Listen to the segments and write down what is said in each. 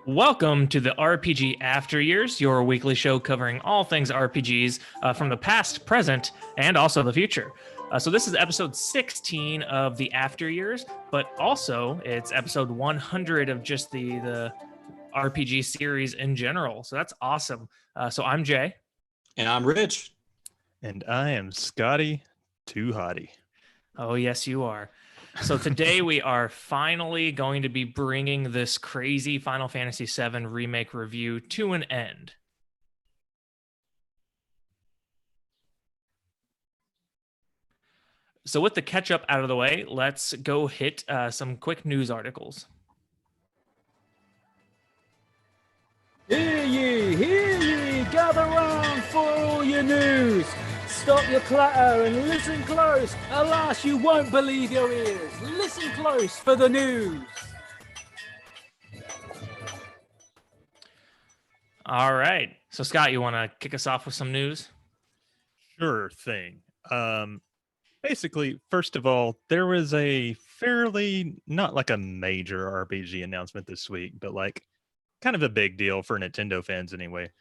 Welcome to the RPG After Years, your weekly show covering all things RPGs from the past, present, and also the future. So this is episode 16 of the After Years, but also it's episode 100 of just the RPG series in general. So that's awesome. So I'm Jay. And I'm Rich. And I am Scotty Too Hottie. Oh, yes, you are. So today we are finally going to be bringing this crazy Final Fantasy VII Remake review to an end. So with the catch-up out of the way, let's go hit some quick news articles. Hear ye, gather round for all your news. Stop your clatter and listen close. Alas, you won't believe your ears. Listen close for the news. All right. So Scott, you want to kick us off with some news? Sure thing. Basically, first of all, there was a fairly, not like a major RPG announcement this week, but like kind of a big deal for Nintendo fans anyway.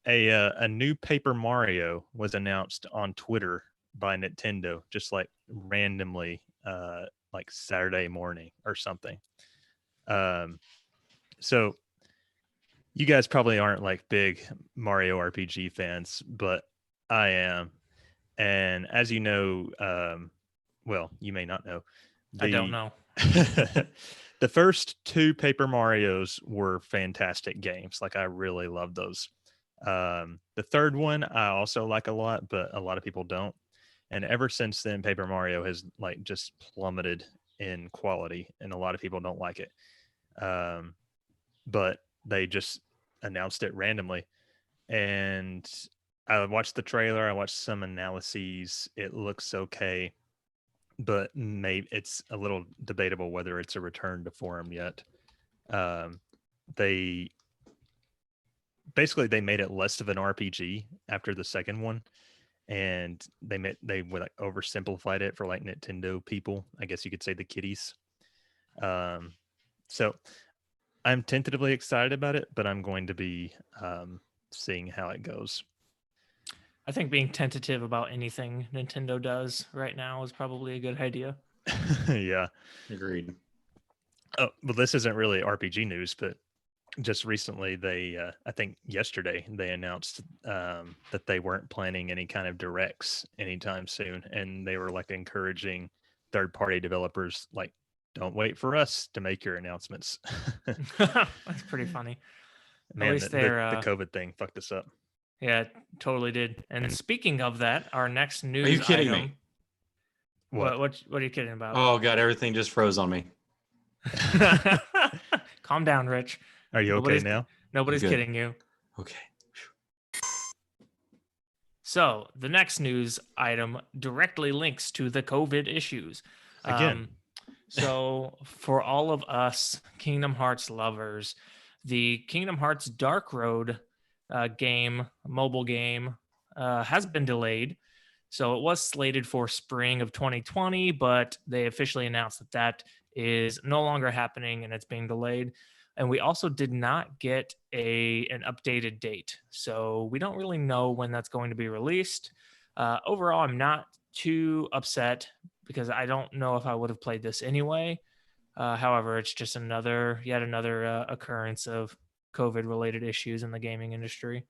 A new Paper Mario was announced on Twitter by Nintendo, just like randomly, like Saturday morning or something. So you guys probably aren't like big Mario RPG fans, but I am. And as you know, well, you may not know. I don't know. The first two Paper Marios were fantastic games. Like I really love those. The third one I also like a lot, but a lot of people don't. And ever since then, Paper Mario has like just plummeted in quality, and a lot of people don't like it. But they just announced it randomly, and I watched the trailer. I watched some analyses. It looks okay, but maybe it's a little debatable whether it's a return to form yet. They made it less of an RPG after the second one, and they like oversimplified it for like Nintendo people. I guess you could say the kiddies. So I'm tentatively excited about it, but I'm going to be seeing how it goes. I think being tentative about anything Nintendo does right now is probably a good idea. Yeah. Agreed. Oh, well, this isn't really RPG news, but just recently they, I think yesterday, they announced that they weren't planning any kind of directs anytime soon. And they were like encouraging third-party developers, like, don't wait for us to make your announcements. That's pretty funny. Man, At least the COVID thing fucked us up. Yeah, it totally did. And speaking of that, our next news Are you kidding item, me? What are you kidding about? Oh, God, everything just froze on me. Calm down, Rich. Are you okay now? Nobody's Good. kidding you. Okay. So the next news item directly links to the COVID issues. Again. So for all of us Kingdom Hearts lovers, the Kingdom Hearts Dark Road mobile game, has been delayed. So it was slated for spring of 2020, but they officially announced that is no longer happening and it's being delayed. And we also did not get an updated date. So we don't really know when that's going to be released. Overall, I'm not too upset because I don't know if I would have played this anyway. However, it's just yet another occurrence of COVID-related issues in the gaming industry.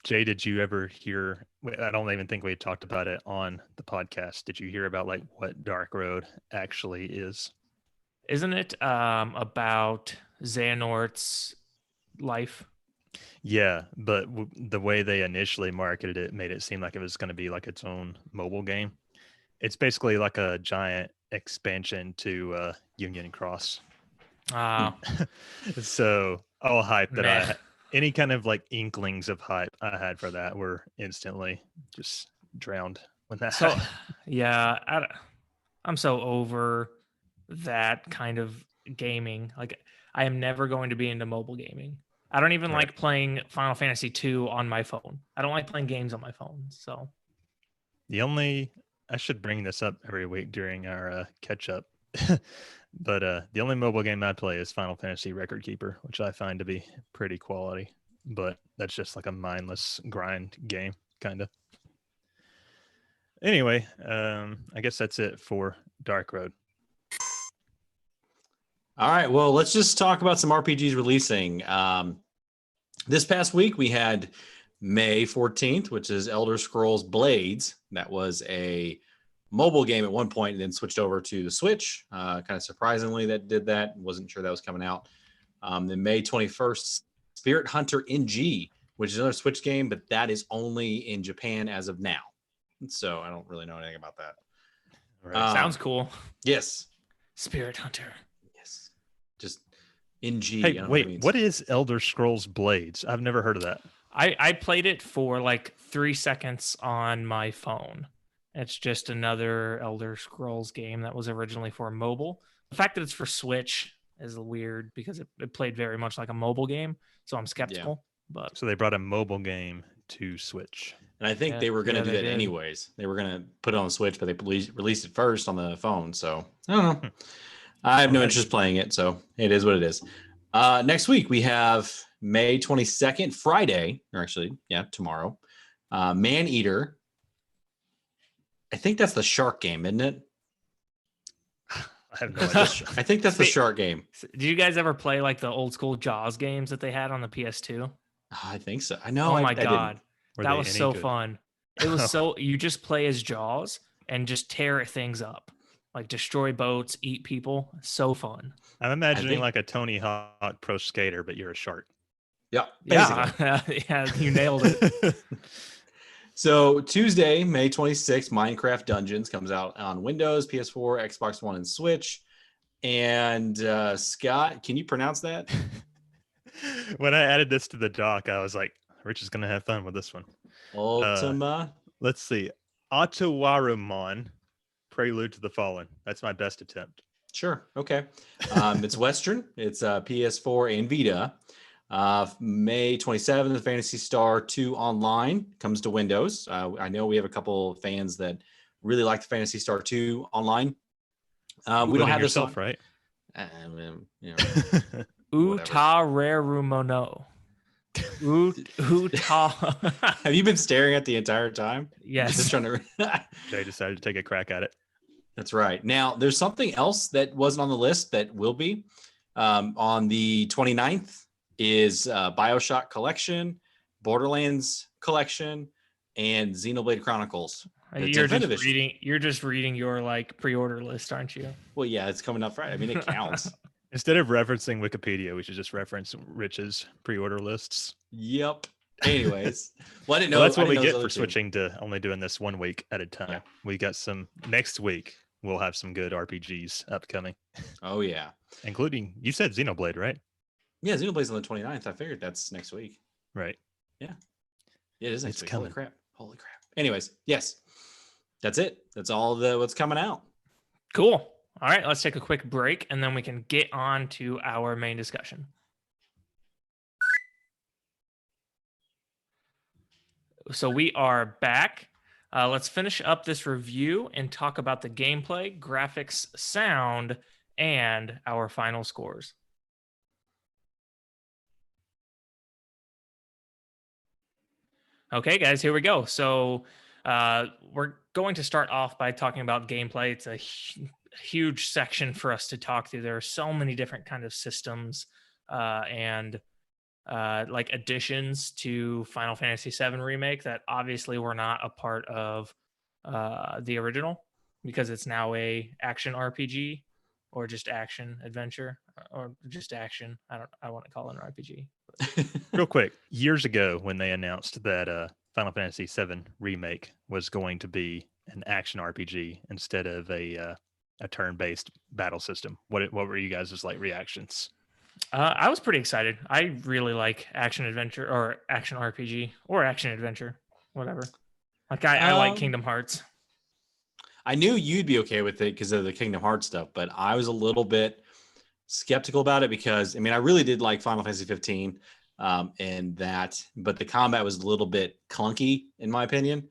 Jay, did you ever hear? I don't even think we had talked about it on the podcast. Did you hear about like what Dark Road actually is? Isn't it about Xehanort's life? Yeah, but the way they initially marketed it made it seem like it was going to be like its own mobile game. It's basically like a giant expansion to Union Cross. So all hype that Meh. any kind of like inklings of hype I had for that were instantly just drowned when that So, happened. yeah, I'm so over that kind of gaming. Like, I am never going to be into mobile gaming. I don't even Right. like playing Final Fantasy II on my phone. I don't like playing games on my phone. So, I should bring this up every week during our catch up. But the only mobile game I play is Final Fantasy Record Keeper, which I find to be pretty quality. But that's just like a mindless grind game, kind of. Anyway, I guess that's it for Dark Road. All right. Well, let's just talk about some RPGs releasing. This past week, we had May 14th, which is Elder Scrolls Blades. That was a mobile game at one point and then switched over to the Switch. Kind of surprisingly that did that. Wasn't sure that was coming out. Then May 21st, Spirit Hunter NG, which is another Switch game, but that is only in Japan as of now. So I don't really know anything about that. Right. sounds cool. Yes. Spirit Hunter. Yes. Just NG. Hey, I don't know what it wait, means. what is Elder Scrolls Blades? I've never heard of that. I played it for like 3 seconds on my phone. It's just another Elder Scrolls game that was originally for mobile. The fact that it's for Switch is weird because it played very much like a mobile game. So I'm skeptical. But So they brought a mobile game to Switch. And I think Yeah, they were going to yeah, do they that did. anyways. They were going to put it on the Switch, but they released it first on the phone. So I don't know. I have no Alright. interest playing it. So it is what it is. Next week, we have May 22nd, Friday, or actually, yeah, tomorrow. Man Eater. I think that's the shark game, isn't it? I have no That's idea. I think that's the Sweet. shark game. did you guys ever play like the old school Jaws games that they had on the PS2? I think so. I know. Oh I my didn't. god. Were That they was any so good? fun. It was so you just play as Jaws and just tear things up. Like destroy boats, eat people. So fun. I'm imagining think- like a Tony Hawk Pro Skater, but you're a shark. Yeah. Basically. Yeah. Yeah, you nailed it. So Tuesday, May 26th, Minecraft Dungeons comes out on Windows, PS4, Xbox One, and Switch. And Scott, can you pronounce that? When I added this to the doc, I was like, Rich is going to have fun with this one. Ultima. Let's see. Atawarumon, Prelude to the Fallen. That's my best attempt. Sure. Okay. It's Western. It's PS4 and Vita. May 27th, Fantasy Star 2 Online comes to Windows. I know we have a couple of fans that really like the Fantasy Star 2 Online. We don't Including have this yourself, on, right? you know, Whatever. Utarerumono. Uta. have you been staring at the entire time? Just Yes. trying to. Jay decided to take a crack at it. That's right. Now, there's something else that wasn't on the list that will be on the 29th is BioShock Collection, Borderlands Collection, and Xenoblade Chronicles. The You're definitive issue. just reading your like pre-order list, aren't you? Well, yeah, it's coming up Friday. I mean, it counts. Instead of referencing Wikipedia, we should just reference Rich's pre-order lists. Yep. Anyways, well, I didn't know. Well, that's I what we didn't know get those for other two. switching to only doing this 1 week at a time. Yeah. We got some next week. We'll have some good RPGs upcoming, Oh yeah, including you said Xenoblade, right? yeah. Xenoblade's on the 29th. I figured that's next week. Right. Yeah, it is next It's week. coming. Holy crap. Anyways, yes, that's it. That's all what's coming out. Cool. All right, let's take a quick break and then we can get on to our main discussion. So we are back. Let's finish up this review and talk about the gameplay, graphics, sound, and our final scores. Okay, guys, here we go. So we're going to start off by talking about gameplay. It's a huge section for us to talk through. There are so many different kind of systems and like additions to Final Fantasy VII Remake that obviously were not a part of the original because it's now a action RPG or just action adventure or just action. I want to call it an RPG. Real quick, years ago when they announced that Final Fantasy VII Remake was going to be an action RPG instead of a turn-based battle system. What were you guys' like reactions? I was pretty excited. I really like action adventure or action RPG or action adventure, whatever. Like I like Um, Kingdom Hearts. I knew you'd be okay with it because of the Kingdom Hearts stuff, but I was a little bit skeptical about it because I mean I really did like Final Fantasy 15 and that, but the combat was a little bit clunky in my opinion.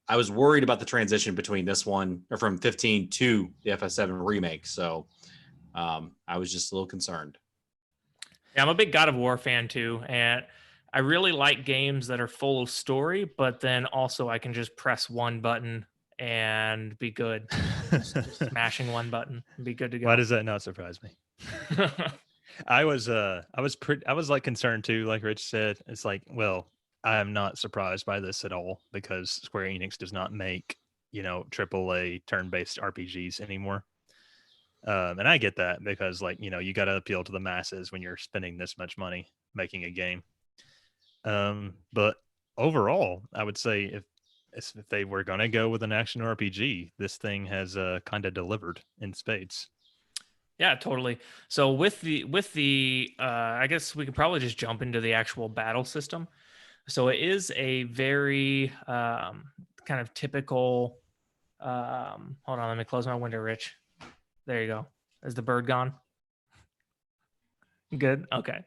I was worried about the transition between this one or from 15 to the FS7 remake, so I was just a little concerned. Yeah, I'm a big God of War fan too, and I really like games that are full of story, but then also I can just press one button and be good. Just smashing one button and be good to Why go. does that not surprise me? I was like concerned too, like Rich said. It's like, well, I am not surprised by this at all because Square Enix does not make, AAA turn-based RPGs anymore. And I get that because like, you got to appeal to the masses when you're spending this much money making a game. But overall, I would say if they were going to go with an action RPG, this thing has kind of delivered in spades. Yeah, totally. So with the I guess we could probably just jump into the actual battle system. So it is a very kind of typical hold on, let me close my window, Rich. There you go. Is the bird gone? Good. Okay.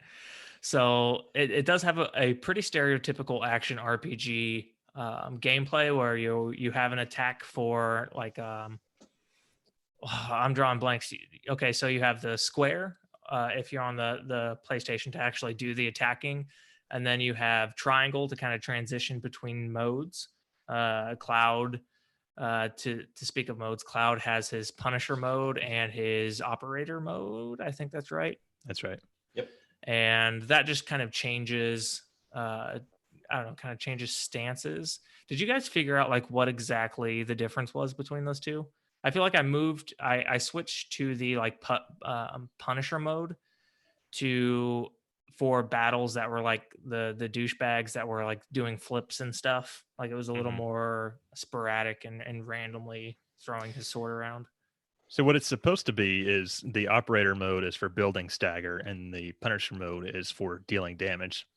So it does have a pretty stereotypical action RPG gameplay where you have an attack for like I'm drawing blanks. Okay, so you have the square if you're on the PlayStation to actually do the attacking, and then you have triangle to kind of transition between modes. Cloud to speak of modes, Cloud has his Punisher mode and his Operator mode. I think that's right. That's right. Yep. And that just kind of changes. I don't know, kind of changes stances. Did you guys figure out like what exactly the difference was between those two? I feel like I switched to the like Punisher mode to for battles that were like the douchebags that were like doing flips and stuff. Like it was a little more sporadic and randomly throwing his sword around. So what it's supposed to be is the operator mode is for building stagger and the Punisher mode is for dealing damage.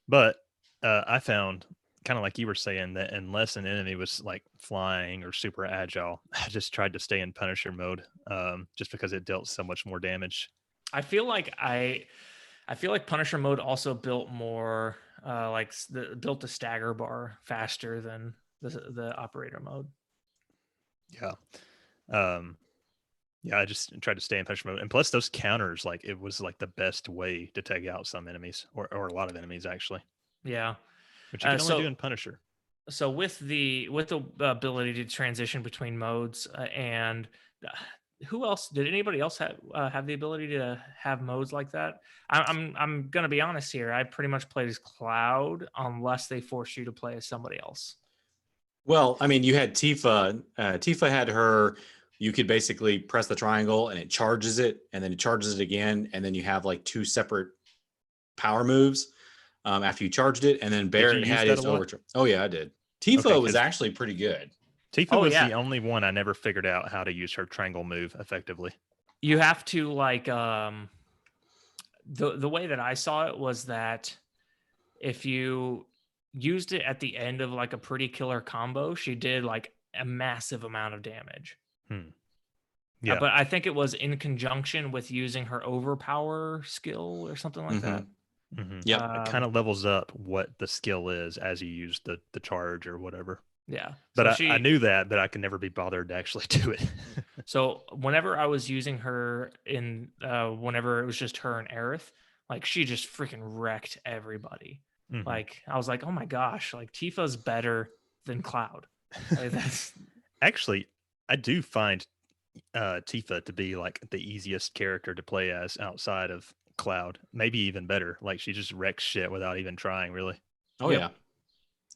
But I found, kind of like you were saying, that unless an enemy was like flying or super agile, I just tried to stay in Punisher mode just because it dealt so much more damage. I feel like Punisher mode also built more built the stagger bar faster than the operator mode. Yeah. Yeah, I just tried to stay in Punisher mode. And plus those counters, like it was like the best way to take out some enemies or a lot of enemies actually. Yeah. Which you can only do in Punisher. So with the ability to transition between modes and who else did anybody else have the ability to have modes like that? I'm gonna be honest here. I pretty much played as Cloud unless they force you to play as somebody else. Well, I mean, you had Tifa. Tifa had her. You could basically press the triangle and it charges it, and then it charges it again, and then you have like two separate power moves after you charged it, and then Barrett had his overcharge. Oh yeah, I did. Tifa was actually pretty good. Tifa was the only one I never figured out how to use her triangle move effectively. You have to like the way that I saw it was that if you used it at the end of like a pretty killer combo, she did like a massive amount of damage. Yeah, but I think it was in conjunction with using her overpower skill or something like that. Yeah, it kind of levels up what the skill is as you use the charge or whatever. Yeah, but I knew that, but I could never be bothered to actually do it. So whenever I was using her in, whenever it was just her and Aerith, like she just freaking wrecked everybody. Like I was like, oh my gosh, like Tifa's better than Cloud. Like, that's actually, I do find Tifa to be like the easiest character to play as outside of Cloud. Maybe even better. Like she just wrecks shit without even trying, really. Oh yeah.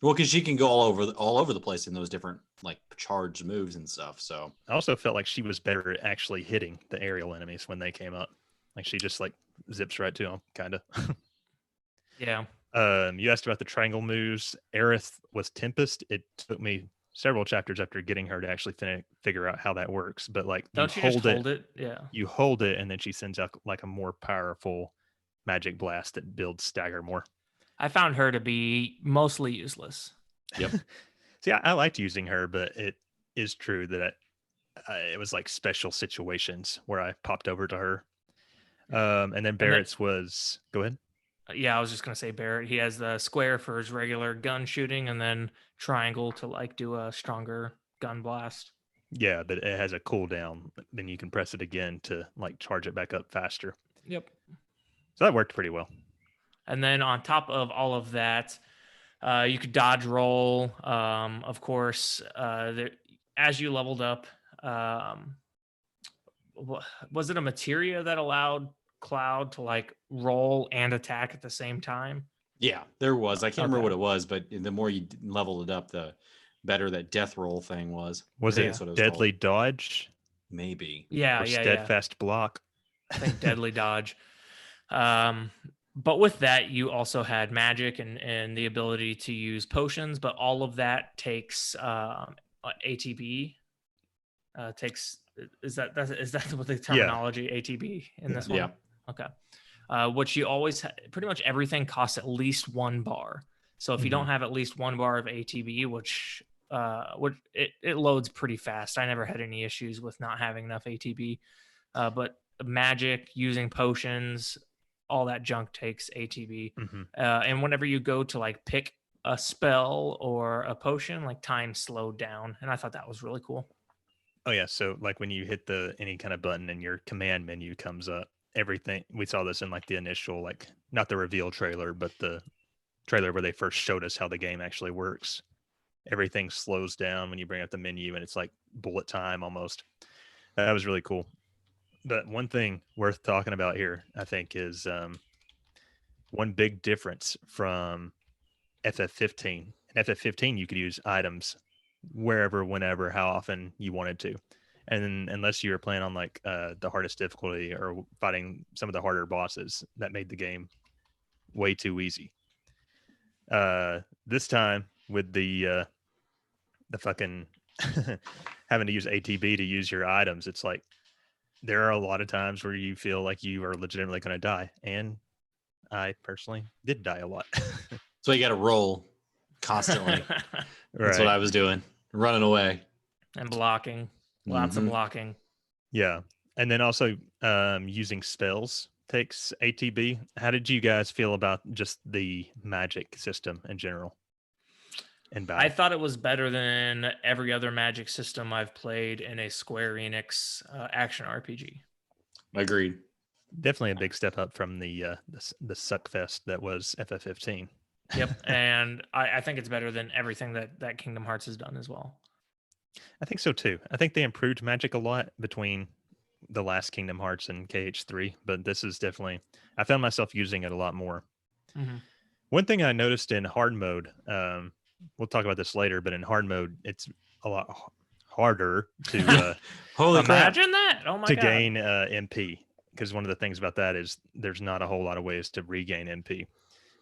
Well, because she can go all over the place in those different like charged moves and stuff. So I also felt like she was better at actually hitting the aerial enemies when they came up. Like she just like zips right to them, kind of. Yeah. You asked about the triangle moves. Aerith was Tempest. It took me several chapters after getting her to actually figure out how that works. But like, Don't you just hold it? Yeah. You hold it, and then she sends out like a more powerful magic blast that builds stagger more. I found her to be mostly useless. Yep. See, I liked using her, but it is true that it was like special situations where I popped over to her. And then Barrett's was, go ahead. Yeah, I was just gonna say Barrett. He has the square for his regular gun shooting, and then triangle to like do a stronger gun blast. Yeah, but it has a cooldown. Then you can press it again to like charge it back up faster. Yep. So that worked pretty well. And then on top of all of that, you could dodge roll. Of course, as you leveled up, was it a materia that allowed Cloud to like roll and attack at the same time? Yeah, there was. I can't remember what it was, but the more you leveled it up, the better that death roll thing was. Was it deadly dodge? Maybe. Yeah, or steadfast block. I think deadly dodge. But with that, you also had magic and the ability to use potions, but all of that takes ATB. Is that what the terminology ATB in this one? Yeah. Okay. Which you always pretty much everything costs at least 1 bar. So if you don't have at least 1 bar of ATB, which it loads pretty fast. I never had any issues with not having enough ATB. But magic, using potions, all that junk takes ATB. And whenever you go to like pick a spell or a potion, like time slowed down. And I thought that was really cool. Oh yeah. So like when you hit any kind of button and your command menu comes up, everything, we saw this in like the initial, like not the reveal trailer, but the trailer where they first showed us how the game actually works. Everything slows down when you bring up the menu and it's like bullet time almost. That was really cool. But one thing worth talking about here, I think, is one big difference from FF15. In FF15, you could use items wherever, whenever, how often you wanted to. And unless you were playing on like the hardest difficulty or fighting some of the harder bosses, that made the game way too easy. This time with the fucking having to use ATB to use your items, it's like there are a lot of times where you feel like you are legitimately going to die. And I personally did die a lot. So you got to roll constantly. That's what I was doing. Running away. And blocking. Lots of blocking. Yeah. And then also using spells takes ATB. How did you guys feel about just the magic system in general? I thought it was better than every other magic system I've played in a Square Enix action RPG. Agreed. Definitely a big step up from the suckfest that was FF15. Yep, and I think it's better than everything that Kingdom Hearts has done as well. I think so too. I think they improved magic a lot between the last Kingdom Hearts and KH3, but this is definitely, I found myself using it a lot more. One thing I noticed in hard mode, we'll talk about this later, but in hard mode, it's a lot harder to imagine that. Oh my to God. Gain MP, because one of the things about that is there's not a whole lot of ways to regain MP.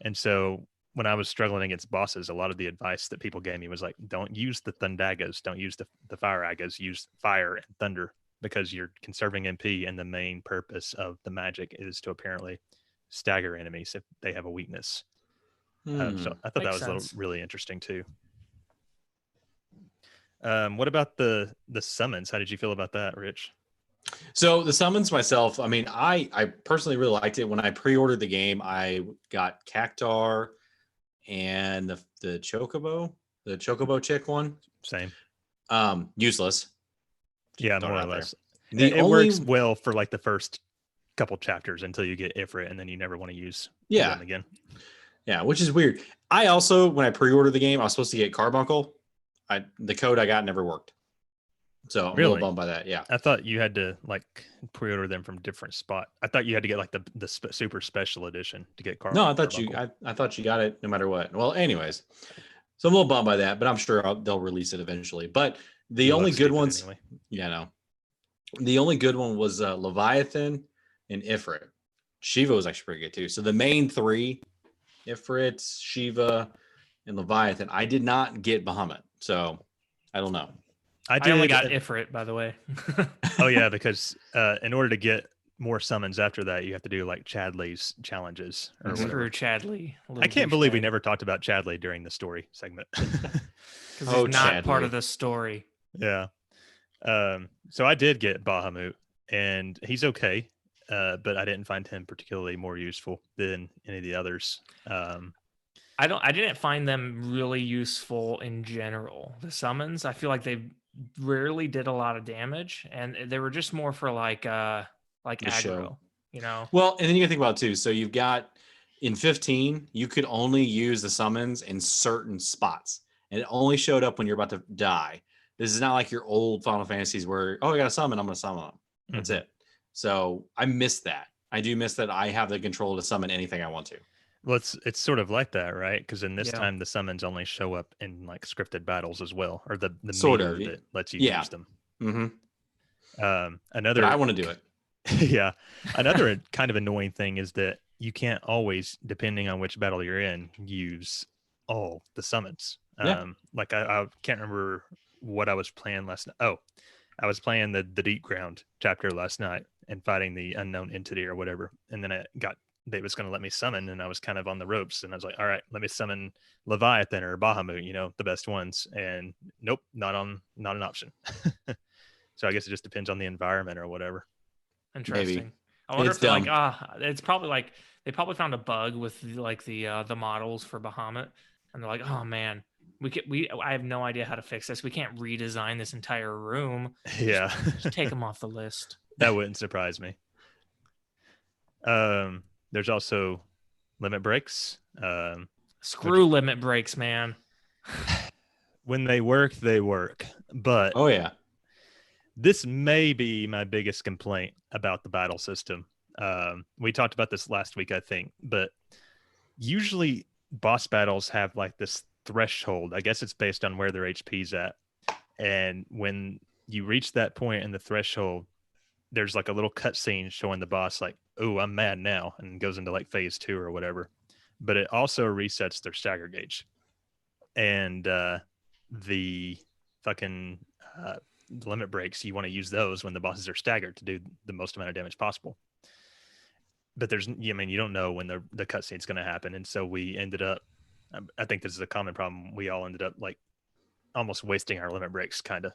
And so when I was struggling against bosses, a lot of the advice that people gave me was like, don't use the Thundagas, don't use the Fire Agas, use fire and thunder, because you're conserving MP, and the main purpose of the magic is to apparently stagger enemies if they have a weakness. So I thought that was really interesting too. What about the summons? How did you feel about that, Rich? So the summons myself, I mean, I personally really liked it. When I pre-ordered the game, I got Cactar and the Chocobo chick one. Same. Useless. Yeah, more or less. It works well for like the first couple chapters until you get Ifrit, and then you never want to use them again. Yeah, which is weird. I also, when I pre-ordered the game, I was supposed to get Carbuncle. The code I got never worked. So I'm a little bummed by that. Yeah. I thought you had to like pre-order them from different spot. I thought you had to get like the super special edition to get Carbuncle. No, I thought you got it no matter what. Well, anyways, so I'm a little bummed by that, but I'm sure they'll release it eventually. But the only good ones, anyway. The only good one was Leviathan and Ifrit. Shiva was actually pretty good too. So the main three, Ifrit, Shiva, and Leviathan, I did not get Bahamut. So I don't know. I only got Ifrit, by the way. Oh yeah, because in order to get more summons after that, you have to do like Chadley's challenges or Screw whatever. Chadley. I can't believe we never talked about Chadley during the story segment. Because he's not part of the story. Yeah. So I did get Bahamut, and he's okay, but I didn't find him particularly more useful than any of the others. I didn't find them really useful in general. The summons, I feel like they rarely did a lot of damage, and they were just more for like aggro, show. you know. Well, and then you can think about it too. So you've got in 15, you could only use the summons in certain spots, and it only showed up when you're about to die. This is not like your old Final Fantasies where, oh, I got a summon, I'm going to summon them. That's it. So I miss that. I do miss that I have the control to summon anything I want to. Well, it's sort of like that, right? Because in this time, the summons only show up in like scripted battles as well, or the sort meter of that lets you use them. Another, but I want to do it. Yeah. Another kind of annoying thing is that you can't always, depending on which battle you're in, use all the summons. Like I can't remember what I was playing last night. Oh, I was playing the Deep Ground chapter last night and fighting the unknown entity or whatever. And then they was going to let me summon, and I was kind of on the ropes, and I was like, all right, let me summon Leviathan or Bahamut, the best ones. And nope, not an option. So I guess it just depends on the environment or whatever. Interesting. Maybe. I wonder if it's probably like they probably found a bug with like the models for Bahamut, and they're like, oh man, I have no idea how to fix this. We can't redesign this entire room. Yeah, just take them off the list. That wouldn't surprise me. There's also limit breaks. Screw limit breaks, man. When they work, they work. But oh yeah, this may be my biggest complaint about the battle system. We talked about this last week, I think, but usually boss battles have like this threshold. I guess it's based on where their HP's at. And when you reach that point in the threshold, there's like a little cutscene showing the boss like, oh, I'm mad now, and goes into like phase 2 or whatever. But it also resets their stagger gauge. And the fucking limit breaks, you want to use those when the bosses are staggered to do the most amount of damage possible. But you don't know when the cutscene's going to happen. And so we ended up, I think this is a common problem, we all ended up like almost wasting our limit breaks, kind of.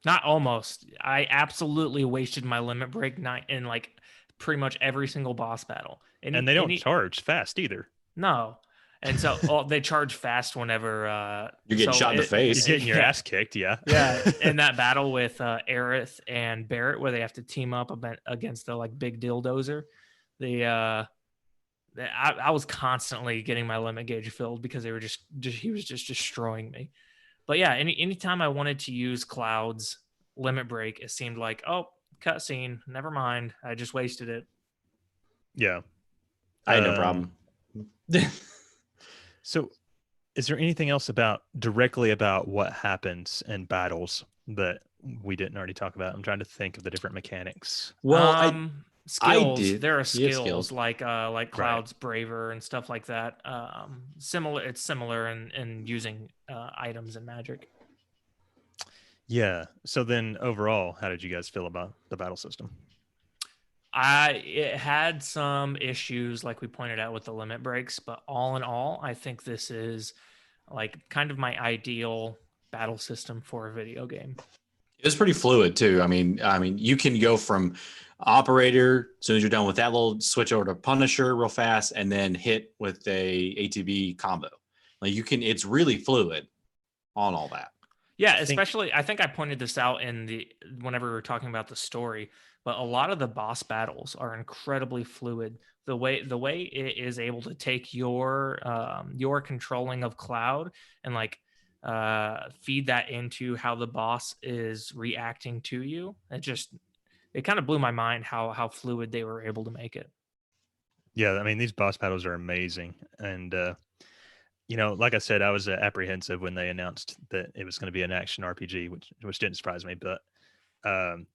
Not almost. I absolutely wasted my limit break in like pretty much every single boss battle. And they don't charge fast either. No. And so they charge fast whenever you're getting shot in the face. You're getting your ass kicked, yeah. Yeah. In that battle with Aerith and Barrett, where they have to team up against the like big dildozer, I was constantly getting my limit gauge filled because they were he was just destroying me. But yeah, anytime I wanted to use Cloud's limit break, it seemed like, oh, cutscene, never mind. I just wasted it. Yeah. I had no problem. So is there anything else directly about what happens in battles that we didn't already talk about? I'm trying to think of the different mechanics. Well, skills. I did. There are skills like Cloud's Braver and stuff like that. It's similar in using items and magic. Yeah. So then overall, how did you guys feel about the battle system? It had some issues, like we pointed out with the limit breaks, but all in all, I think this is like kind of my ideal battle system for a video game. It was pretty fluid too. I mean, you can go from operator as soon as you're done with that, little switch over to Punisher real fast, and then hit with a ATB combo. Like it's really fluid on all that. Yeah, especially I think I pointed this out whenever we were talking about the story, but a lot of the boss battles are incredibly fluid. The way it is able to take your controlling of Cloud and like feed that into how the boss is reacting to you. It kind of blew my mind how fluid they were able to make it. Yeah, I mean, these boss battles are amazing. And, like I said, I was apprehensive when they announced that it was going to be an action RPG, which didn't surprise me. But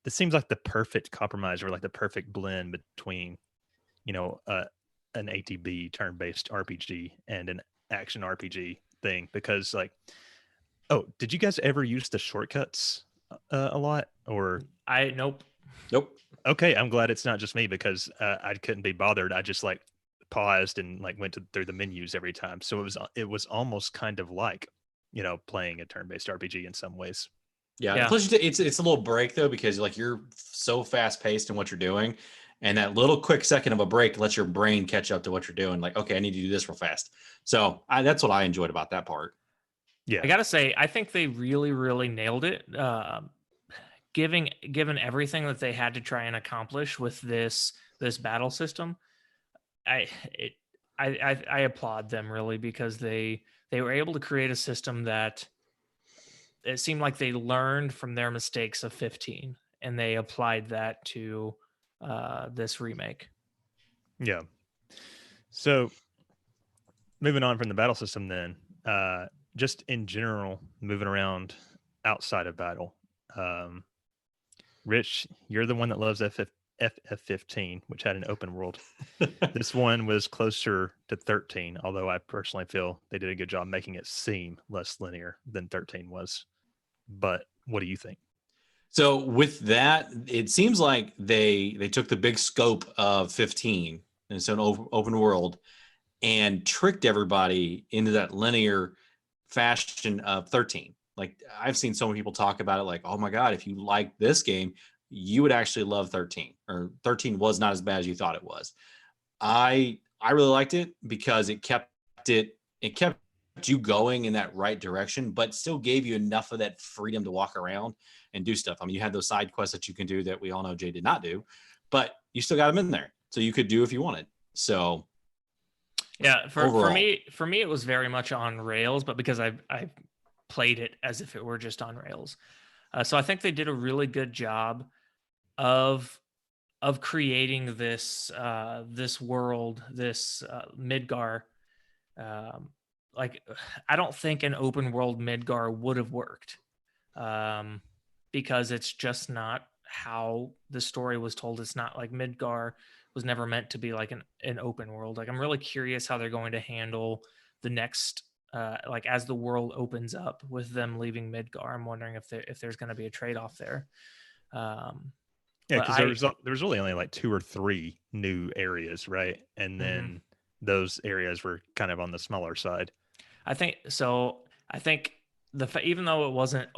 this seems like the perfect compromise, or like the perfect blend between, an ATB turn-based RPG and an action RPG thing. Because, like, Oh, did you guys ever use the shortcuts a lot? Or Nope. okay, I'm glad it's not just me because I couldn't be bothered. I just like paused and like went through the menus every time. So it was almost kind of like, playing a turn-based RPG in some ways. Yeah. Plus, it's a little break though, because like you're so fast paced in what you're doing, and that little quick second of a break lets your brain catch up to what you're doing. Like, okay, I need to do this real fast. So that's what I enjoyed about that part. Yeah, I gotta say, I think they really, really nailed it. Given everything that they had to try and accomplish with this battle system, I applaud them really, because they were able to create a system that it seemed like they learned from their mistakes of 15 and they applied that to this remake. yeah. So moving on from the battle system, then just in general, moving around outside of battle. Rich, you're the one that loves FF15, which had an open world. This one was closer to 13, although I personally feel they did a good job making it seem less linear than 13 was. But what do you think? So with that, it seems like they took the big scope of 15, and it's an open world, and tricked everybody into that linear fashion of 13. Like I've seen so many people talk about it like, oh my God, if you like this game, you would actually love 13, or 13 was not as bad as you thought it was. I really liked it because it kept you going in that right direction, but still gave you enough of that freedom to walk around and do stuff. I mean, you had those side quests that you can do that we all know Jay did not do, but you still got them in there. So you could do if you wanted. So yeah, for me, it was very much on rails, but because I played it as if it were just on rails. So I think they did a really good job of creating this this world, this Midgar. Like, I don't think an open world Midgar would have worked, because it's just not how the story was told. It's not like Midgar was never meant to be like an open world. Like, I'm really curious how they're going to handle the next like as the world opens up with them leaving Midgar. I'm wondering if there's going to be a trade-off there. Yeah, because there was really only like 2 or 3 new areas, right? And then those areas were kind of on the smaller side. I think so. I think even though it wasn't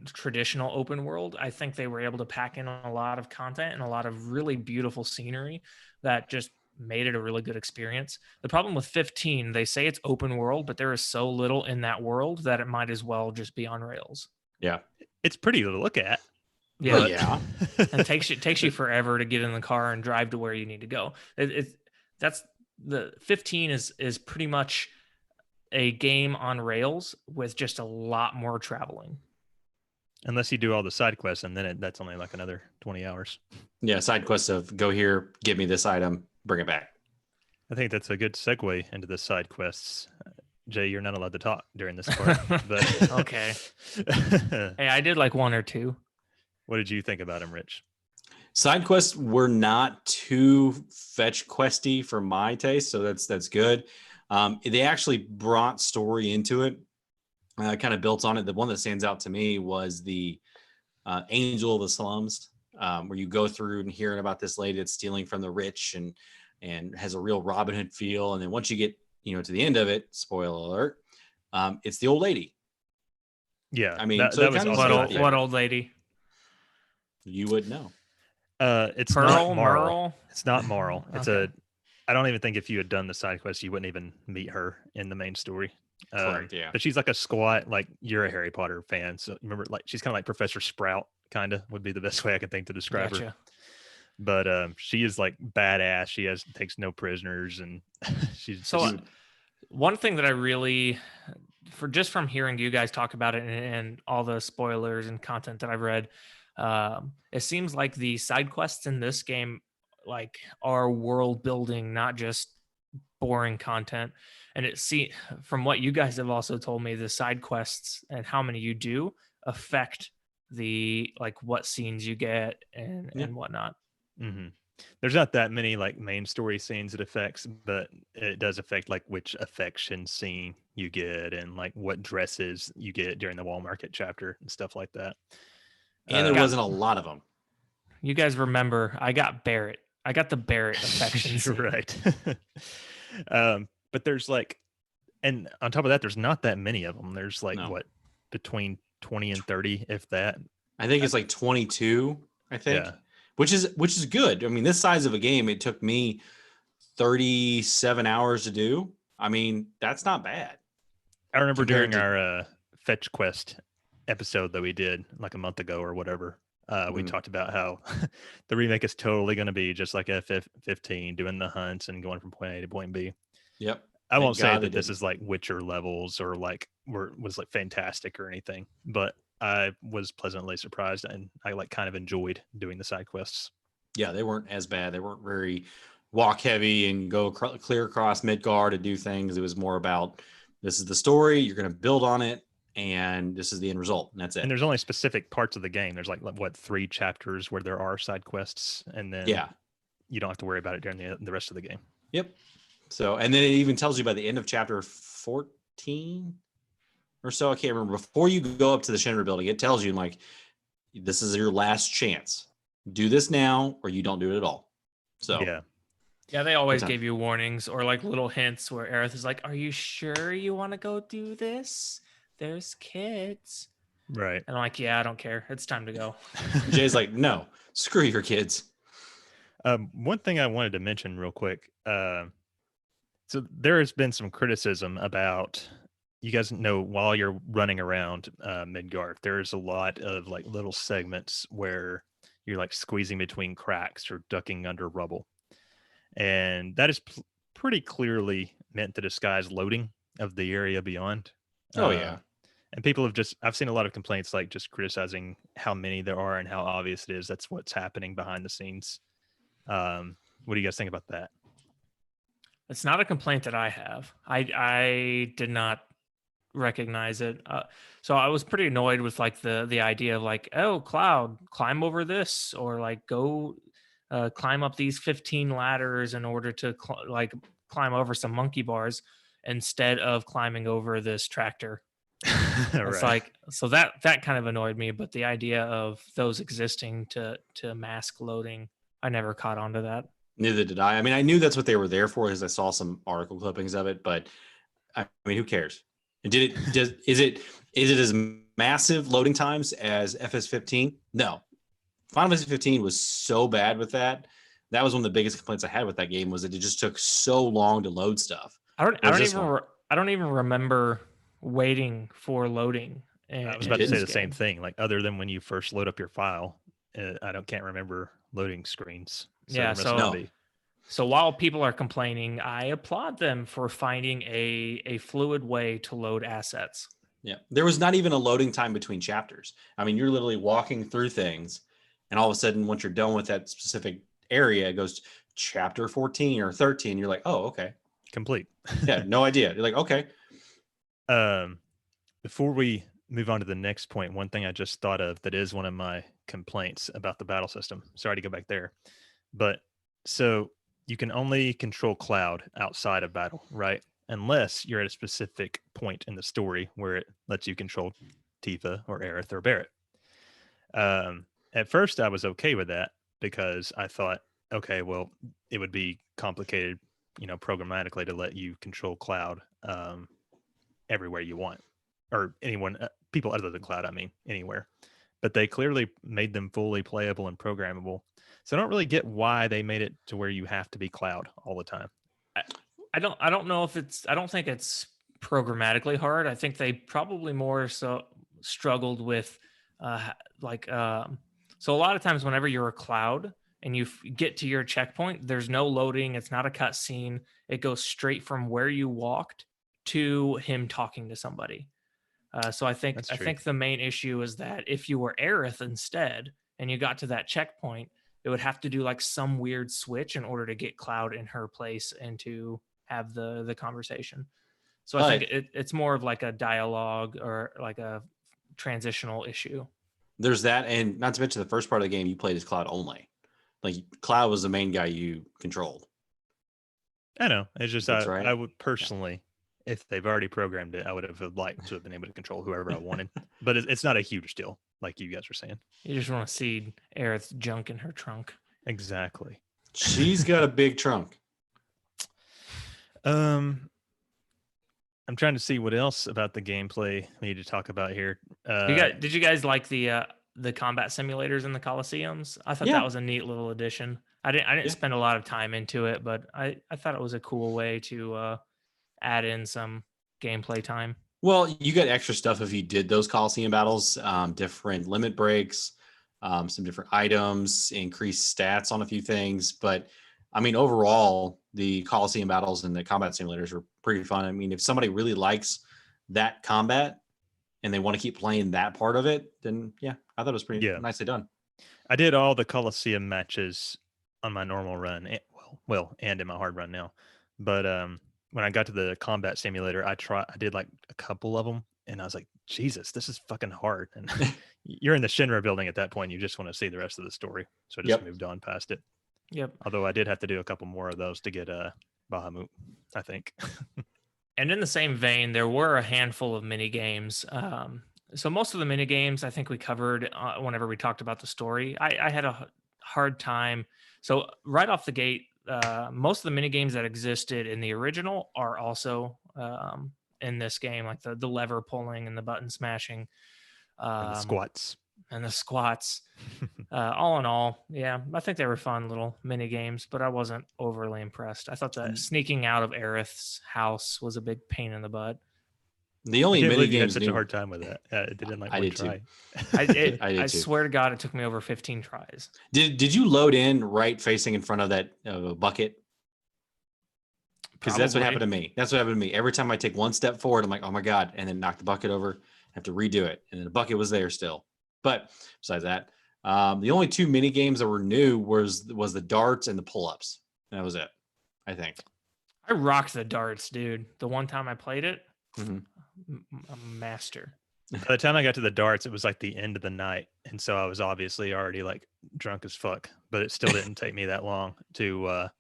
traditional open world, I think they were able to pack in a lot of content and a lot of really beautiful scenery that just made it a really good experience. The problem with 15, they say it's open world, but there is so little in that world that it might as well just be on rails. Yeah, it's pretty to look at. Yeah, well, yeah. And takes you forever to get in the car and drive to where you need to go. That's the 15 is pretty much a game on rails with just a lot more traveling. Unless you do all the side quests, and then that's only like another 20 hours. Yeah, side quests of go here, give me this item, bring it back. I think that's a good segue into the side quests. Jay, you're not allowed to talk during this part. But okay. Hey, I did like 1 or 2. What did you think about him, Rich? Side quests were not too fetch questy for my taste, so that's good. They actually brought story into it, kind of built on it. The one that stands out to me was the Angel of the Slums, where you go through and hearing about this lady that's stealing from the rich and has a real Robin Hood feel. And then once you get to the end of it, spoiler alert, it's the old lady. Yeah, I mean, that was awesome. What old lady? You would know. It's Pearl, not Marl. Merle? It's not Marl. It's okay. I don't even think if you had done the side quest, you wouldn't even meet her in the main story. Correct, yeah. But she's like a squat, like you're a Harry Potter fan. So remember, like she's kind of like Professor Sprout, kind of would be the best way I can think to describe her. But she is like badass. She takes no prisoners, and she's so. One thing that I really, from hearing you guys talk about it and all the spoilers and content that I've read, it seems like the side quests in this game like are world building, not just boring content. And from what you guys have also told me, the side quests and how many you do affect the like what scenes you get and whatnot. Mm-hmm. There's not that many like main story scenes it affects, but it does affect like which affection scene you get and like what dresses you get during the wall market chapter and stuff like that. And there Uh, wasn't a lot of them. You guys remember I got Barrett. I got the Barrett affection You're scene. right. But there's like, and on top of that, there's not that many of them. There's like No. what, between 20 and 30, if that. I think it's like 22, I think. Yeah. Which is good. I mean, this size of a game, it took me 37 hours to do. I mean, that's not bad. I remember Compared during to- our Fetch Quest episode that we did like a month ago or whatever, we Mhm. talked about how the remake is totally going to be just like FF15, doing the hunts and going from point A to point B. Yep. I Thank won't say God they that this didn't. is like Witcher levels or like was like fantastic or anything, but I was pleasantly surprised and I like kind of enjoyed doing the side quests. Yeah, they weren't as bad. They weren't very walk heavy and go clear across Midgard to do things. It was more about this is the story, you're going to build on it, and this is the end result, and that's it. And there's only specific parts of the game. There's like what 3 chapters where there are side quests, and then Yeah. you don't have to worry about it during the rest of the game. Yep. So, and then it even tells you by the end of chapter 14 or so, I can't remember, before you go up to the Shinra building, it tells you like, this is your last chance. Do this now or you don't do it at all. So Yeah, they always Good time. gave you warnings or like little hints where Aerith is like, "Are you sure you want to go do this? There's kids." Right. And I'm like, "Yeah, I don't care. It's time to go." Jay's like, no, screw your kids. One thing I wanted to mention real quick. So there has been some criticism about, you guys know, while you're running around Midgard, there's a lot of like little segments where you're like squeezing between cracks or ducking under rubble. And that is pretty clearly meant to disguise loading of the area beyond. Oh, yeah. And people have I've seen a lot of complaints like just criticizing how many there are and how obvious it is that's what's happening behind the scenes. What do you guys think about that? It's not a complaint that I have. I did not recognize it. So I was pretty annoyed with like the idea of like, oh, Cloud, climb over this, or like go climb up these 15 ladders in order to like climb over some monkey bars instead of climbing over this tractor. It's Right. like, so that kind of annoyed me, but the idea of those existing to mask loading, I never caught on to that. Neither did I. I mean, I knew that's what they were there for because I saw some article clippings of it, but I mean, who cares? And is it as massive loading times as FS15? No. Final Fantasy 15 was so bad with that. That was one of the biggest complaints I had with that game, was that it just took so long to load stuff. I this don't even remember waiting for loading. I was about to say the this same game. thing. Like, other than when you first load up your file, can't remember loading screens. Yeah, there must so- not No. be. So while people are complaining, I applaud them for finding a fluid way to load assets. Yeah. There was not even a loading time between chapters. I mean, you're literally walking through things, and all of a sudden, once you're done with that specific area, it goes to chapter 14 or 13. You're like, oh, okay. Complete. Yeah, no idea. You're like, okay. Before we move on to the next point, one thing I just thought of that is one of my complaints about the battle system. Sorry to go back there. But so you can only control Cloud outside of battle, right? Unless you're at a specific point in the story where it lets you control Tifa or Aerith or Barrett. At first, I was okay with that because I thought, okay, well, it would be complicated, programmatically to let you control Cloud everywhere you want, or anyone, people other than Cloud, I mean, anywhere. But they clearly made them fully playable and programmable. So I don't really get why they made it to where you have to be Cloud all the time. I don't know if I don't think it's programmatically hard. I think they probably more so struggled with so a lot of times whenever you're a Cloud and you get to your checkpoint, there's no loading. It's not a cut scene. It goes straight from where you walked to him talking to somebody. So I think That's true. think the main issue is that if you were Aerith instead and you got to that checkpoint, it would have to do like some weird switch in order to get Cloud in her place and to have the conversation. So I think it's more of like a dialogue or like a transitional issue. There's that, and not to mention the first part of the game you played as Cloud only. Like Cloud was the main guy you controlled. I know. It's just That's right. I would personally, if they've already programmed it, I would have liked to have been able to control whoever I wanted. But it's not a huge deal, like you guys were saying. You just want to see Aerith's junk in her trunk. Exactly. She's got a big trunk. I'm trying to see what else about the gameplay we need to talk about here. Did you guys like the combat simulators in the Colosseums? I thought Yeah. that was a neat little addition. I didn't Yeah. spend a lot of time into it, but I thought it was a cool way to add in some gameplay time. Well, you got extra stuff if you did those Coliseum battles, different limit breaks, some different items, increased stats on a few things. But I mean, overall, the Coliseum battles and the combat simulators were pretty fun. I mean, if somebody really likes that combat and they want to keep playing that part of it, then yeah, I thought it was pretty nicely done. I did all the Coliseum matches on my normal run, and in my hard run now. But when I got to the combat simulator, I did like a couple of them, and I was like, Jesus, this is fucking hard. And you're in the Shinra building at that point. You just want to see the rest of the story. So I just moved on past it. Yep. Although I did have to do a couple more of those to get Bahamut, I think. And in the same vein, there were a handful of mini games. So most of the mini games I think we covered whenever we talked about the story. I had a hard time. So right off the gate, most of the mini games that existed in the original are also in this game, like the lever pulling and the button smashing, And the squats. And the squats. All in all, yeah, I think they were fun little mini games, but I wasn't overly impressed. I thought that sneaking out of Aerith's house was a big pain in the butt. The only mini games you had such a hard time with that. It didn't like one try. I swear to God, it took me over 15 tries. Did you load in right facing in front of that bucket? Because that's what happened to me. That's what happened to me. Every time I take one step forward, I'm like, oh my God, and then knock the bucket over. I have to redo it. And then the bucket was there still. But besides that, the only two mini games that were new was the darts and the pull-ups. That was it, I think. I rocked the darts, dude. The one time I played it, Mhm. a master. By the time I got to the darts, it was like the end of the night. And so I was obviously already like drunk as fuck, but it still didn't take me that long to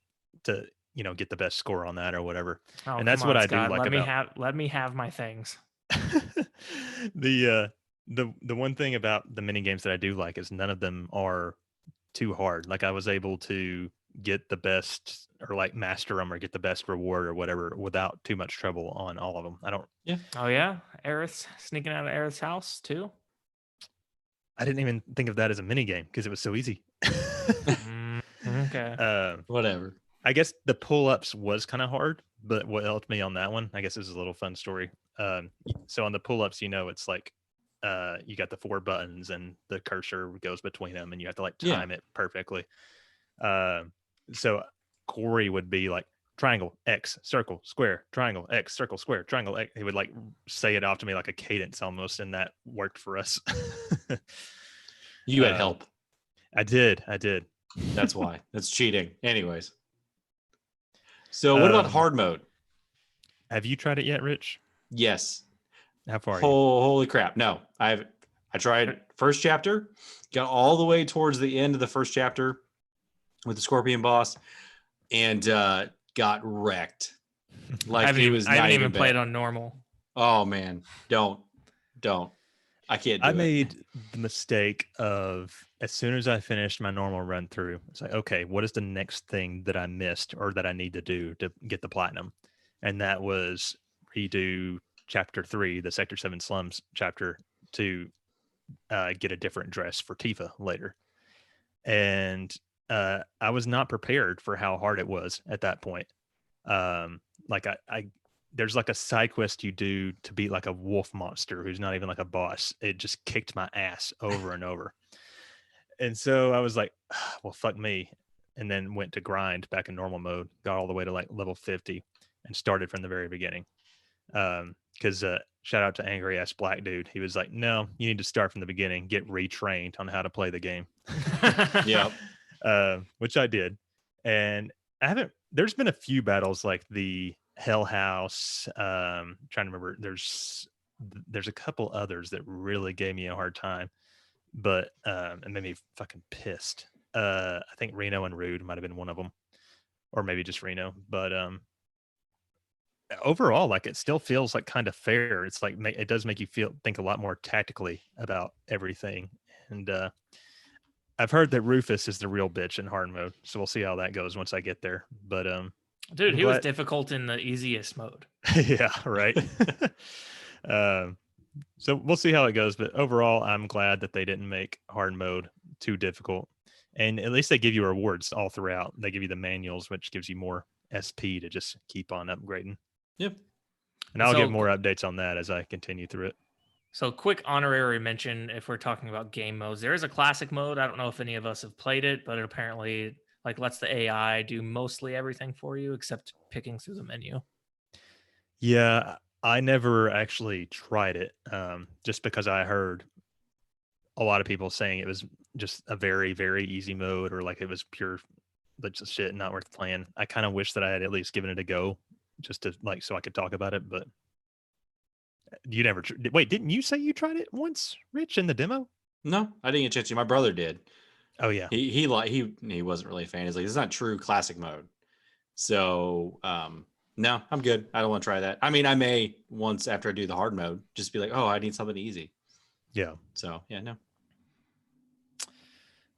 get the best score on that or whatever. Oh, and that's come what on, I Scott. do like let me have my things. The one thing about the mini games that I do like is none of them are too hard. Like I was able to get the best or like master them or get the best reward or whatever without too much trouble on all of them. Oh yeah, Aerith's sneaking out of Aerith's house too. I didn't even think of that as a mini game because it was so easy. Okay. Whatever. I guess the pull-ups was kind of hard, but what helped me on that one, I guess this is a little fun story. So on the pull-ups, it's like you got the 4 buttons and the cursor goes between them and you have to like time it perfectly. So Corey would be like triangle, X, circle, square, triangle, X, circle, square, triangle, X. He would like say it off to me like a cadence almost, and that worked for us. You had help. I did. That's why. That's cheating. Anyways. So what about hard mode? Have you tried it yet, Rich? Yes. How far are you? Holy crap. No, I tried first chapter, got all the way towards the end of the first chapter with the Scorpion boss, and got wrecked. Like I haven't even played on normal. Oh man, don't. I can't do it. I made the mistake of as soon as I finished my normal run through, it's like, okay, what is the next thing that I missed or that I need to do to get the platinum? And that was redo chapter 3, the Sector 7 slums chapter, to get a different dress for Tifa later. And I was not prepared for how hard it was at that point. Like I there's like a side quest you do to beat like a wolf monster who's not even like a boss. It just kicked my ass over and over. And so I was like, well, fuck me. And then went to grind back in normal mode, got all the way to like level 50 and started from the very beginning. Because shout out to angry ass black dude. He was like, no, you need to start from the beginning, get retrained on how to play the game. Yeah. Which I did. And there's been a few battles like the Hell House. Trying to remember, there's a couple others that really gave me a hard time, but it made me fucking pissed. I think Reno and Rude might have been one of them, or maybe just Reno. But overall, like it still feels like kind of fair. It's like it does make you think a lot more tactically about everything. And I've heard that Rufus is the real bitch in hard mode, so we'll see how that goes once I get there. But Dude, I'm he was glad- difficult in the easiest mode. yeah, right. um, so we'll see how it goes. But overall, I'm glad that they didn't make hard mode too difficult. And at least they give you rewards all throughout. They give you the manuals, which gives you more SP to just keep on upgrading. Yep. And I'll So- give more updates on that as I continue through it. So, quick honorary mention if we're talking about game modes. There is a classic mode. I don't know if any of us have played it, but it apparently like lets the AI do mostly everything for you except picking through the menu. Yeah, I never actually tried it, just because I heard a lot of people saying it was just a very, very easy mode, or like it was pure just shit, not worth playing. I kind of wish that I had at least given it a go, just to like so I could talk about it. But you never wait, didn't you say you tried it once, Rich, in the demo? No, I didn't get a chance to. My brother did. Oh yeah, He wasn't really a fan. He's like, it's not true classic mode. So no, I'm good. I don't want to try that. I mean, I may once after I do the hard mode, just be like, oh, I need something easy. yeah. So yeah, no.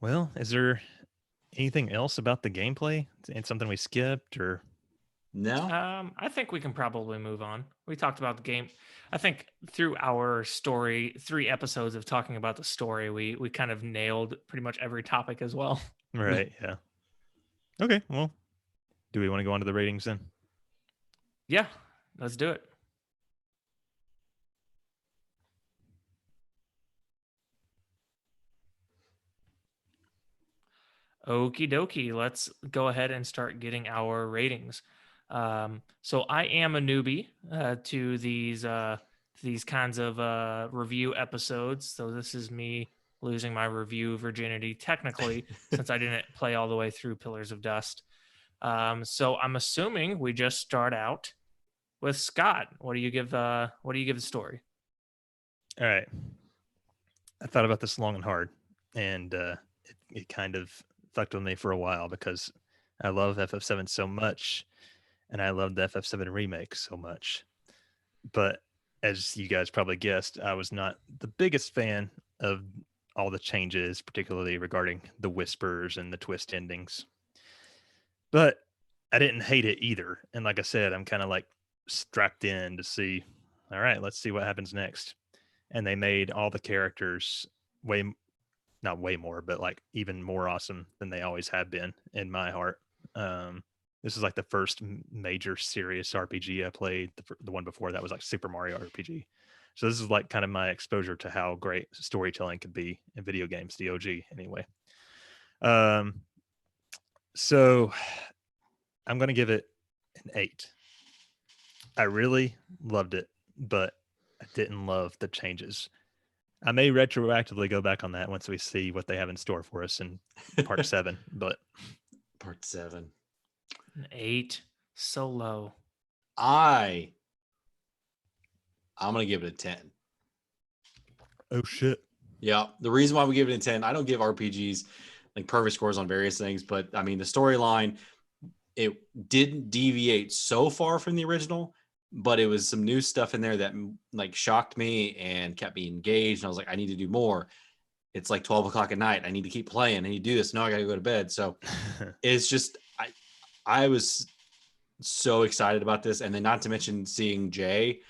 Well, is there anything else about the gameplay and something we skipped or? No. I think we can probably move on. We talked about the game. I think through our story, 3 episodes of talking about the story, we kind of nailed pretty much every topic as well. Right. Yeah. Okay. Well, do we want to go on to the ratings then? Yeah, let's do it. Okie dokie. Let's go ahead and start getting our ratings. So I am a newbie to these kinds of review episodes. So this is me losing my review virginity technically since I didn't play all the way through Pillars of Dust. So I'm assuming we just start out with Scott. What do you give the story? All right. I thought about this long and hard, and it kind of fucked with me for a while because I love FF7 so much, and I love the FF7 remake so much. But as you guys probably guessed, I was not the biggest fan of all the changes, particularly regarding the whispers and the twist endings. But I didn't hate it either. And like I said, I'm kind of like strapped in to see, all right, let's see what happens next. And they made all the characters not way more, but like even more awesome than they always have been in my heart. This is like the first major serious RPG I played. The one before that was like Super Mario RPG. So this is like kind of my exposure to how great storytelling could be in video games, the OG anyway. So I'm going to give it an 8. I really loved it, but I didn't love the changes. I may retroactively go back on that once we see what they have in store for us in part 7, but Part 7. An 8, so low. I'm gonna give it a 10. oh shit. Yeah. The reason why we give it a 10, I don't give RPGs like perfect scores on various things, but I mean the storyline, it didn't deviate so far from the original, but it was some new stuff in there that like shocked me and kept me engaged. And I was like, I need to do more. It's like 12 o'clock at night. I need to keep playing. I need to do this. Now I got to go to bed. So it's just, I was so excited about this. And then not to mention seeing Jay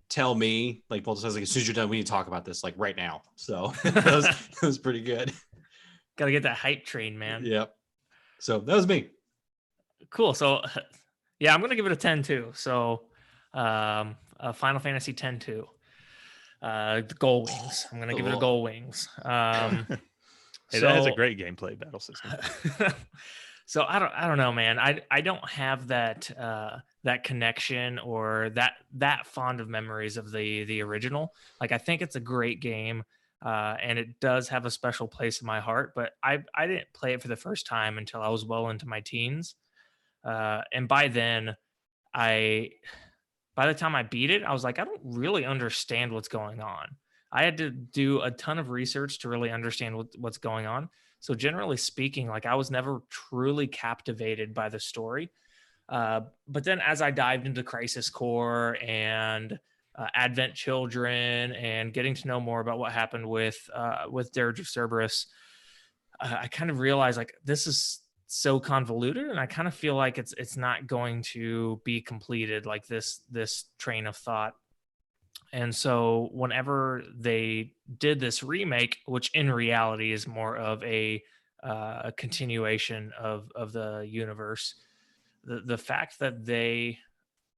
tell me, like Paul says, like, as soon as you're done, we need to talk about this like right now. So that was pretty good. Gotta get that hype train, man. Yep. So that was me. Cool. So yeah, I'm gonna give it a 10 too. So Final Fantasy X too. The Gold Wings. I'm gonna give it a Gold Wings. Hey, that has a great gameplay battle system. So I don't know, man. I don't have that that connection or that fond of memories of the original. Like I think it's a great game, and it does have a special place in my heart. But I didn't play it for the first time until I was well into my teens, and by then, by the time I beat it, I was like, I don't really understand what's going on. I had to do a ton of research to really understand what's going on. So generally speaking, like I was never truly captivated by the story. But then as I dived into Crisis Core and Advent Children and getting to know more about what happened with Dirge of Cerberus, I kind of realized like this is so convoluted, and I kind of feel like it's not going to be completed, like this train of thought. And so whenever they did this remake, which in reality is more of a continuation of the universe, the fact that they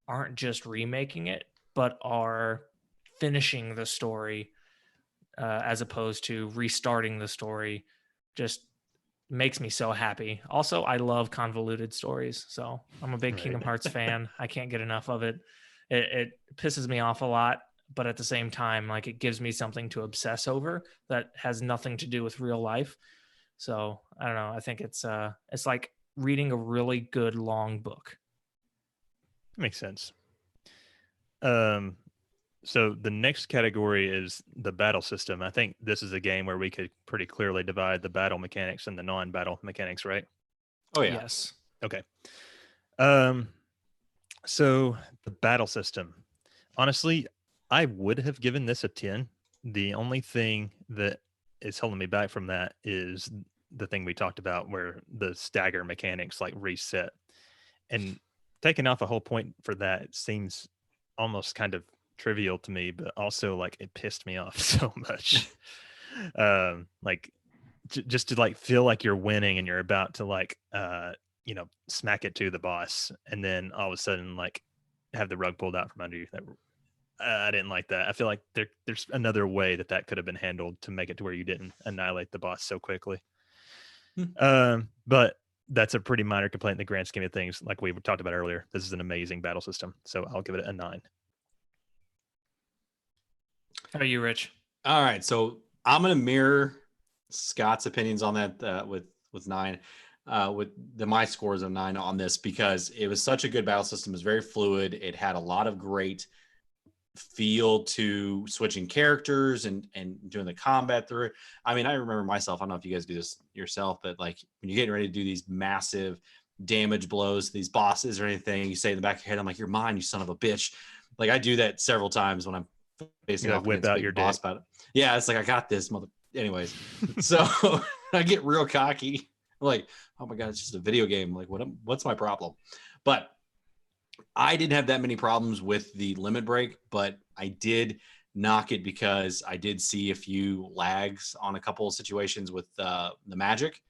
aren't just remaking it, but are finishing the story as opposed to restarting the story just makes me so happy. Also, I love convoluted stories, so I'm a big Right. Kingdom Hearts fan. I can't get enough of it. It pisses me off a lot, but at the same time, like it gives me something to obsess over that has nothing to do with real life. So I don't know. I think it's like reading a really good long book. Makes sense. So the next category is the battle system. I think this is a game where we could pretty clearly divide the battle mechanics and the non-battle mechanics, right? Oh yeah. Yes. Okay. So the battle system. Honestly, I would have given this a 10. The only thing that is holding me back from that is the thing we talked about where the stagger mechanics like reset. And taking off a whole point for that seems almost kind of trivial to me, but also like it pissed me off so much. Like just to like feel like you're winning and you're about to like smack it to the boss, and then all of a sudden like have the rug pulled out from under you. That I didn't like that. I feel like there's another way that could have been handled to make it to where you didn't annihilate the boss so quickly. But that's a pretty minor complaint in the grand scheme of things. Like we talked about earlier, this is an amazing battle system, so I'll give it a 9. How are you, Rich? All right, so I'm gonna mirror Scott's opinions on that with 9. My scores of 9 on this because it was such a good battle system. It was very fluid. It had a lot of great feel to switching characters and doing the combat through it. I mean, I remember myself, I don't know if you guys do this yourself, but like when you're getting ready to do these massive damage blows to these bosses or anything, you say in the back of your head, I'm like, you're mine, you son of a bitch. Like I do that several times when I'm facing off whip against out big your boss dick. battle. Yeah, it's like I got this mother. Anyways, so I get real cocky. I'm like, oh my god, it's just a video game. Like, what's my problem? But I didn't have that many problems with the limit break, but I did knock it because I did see a few lags on a couple of situations with the magic.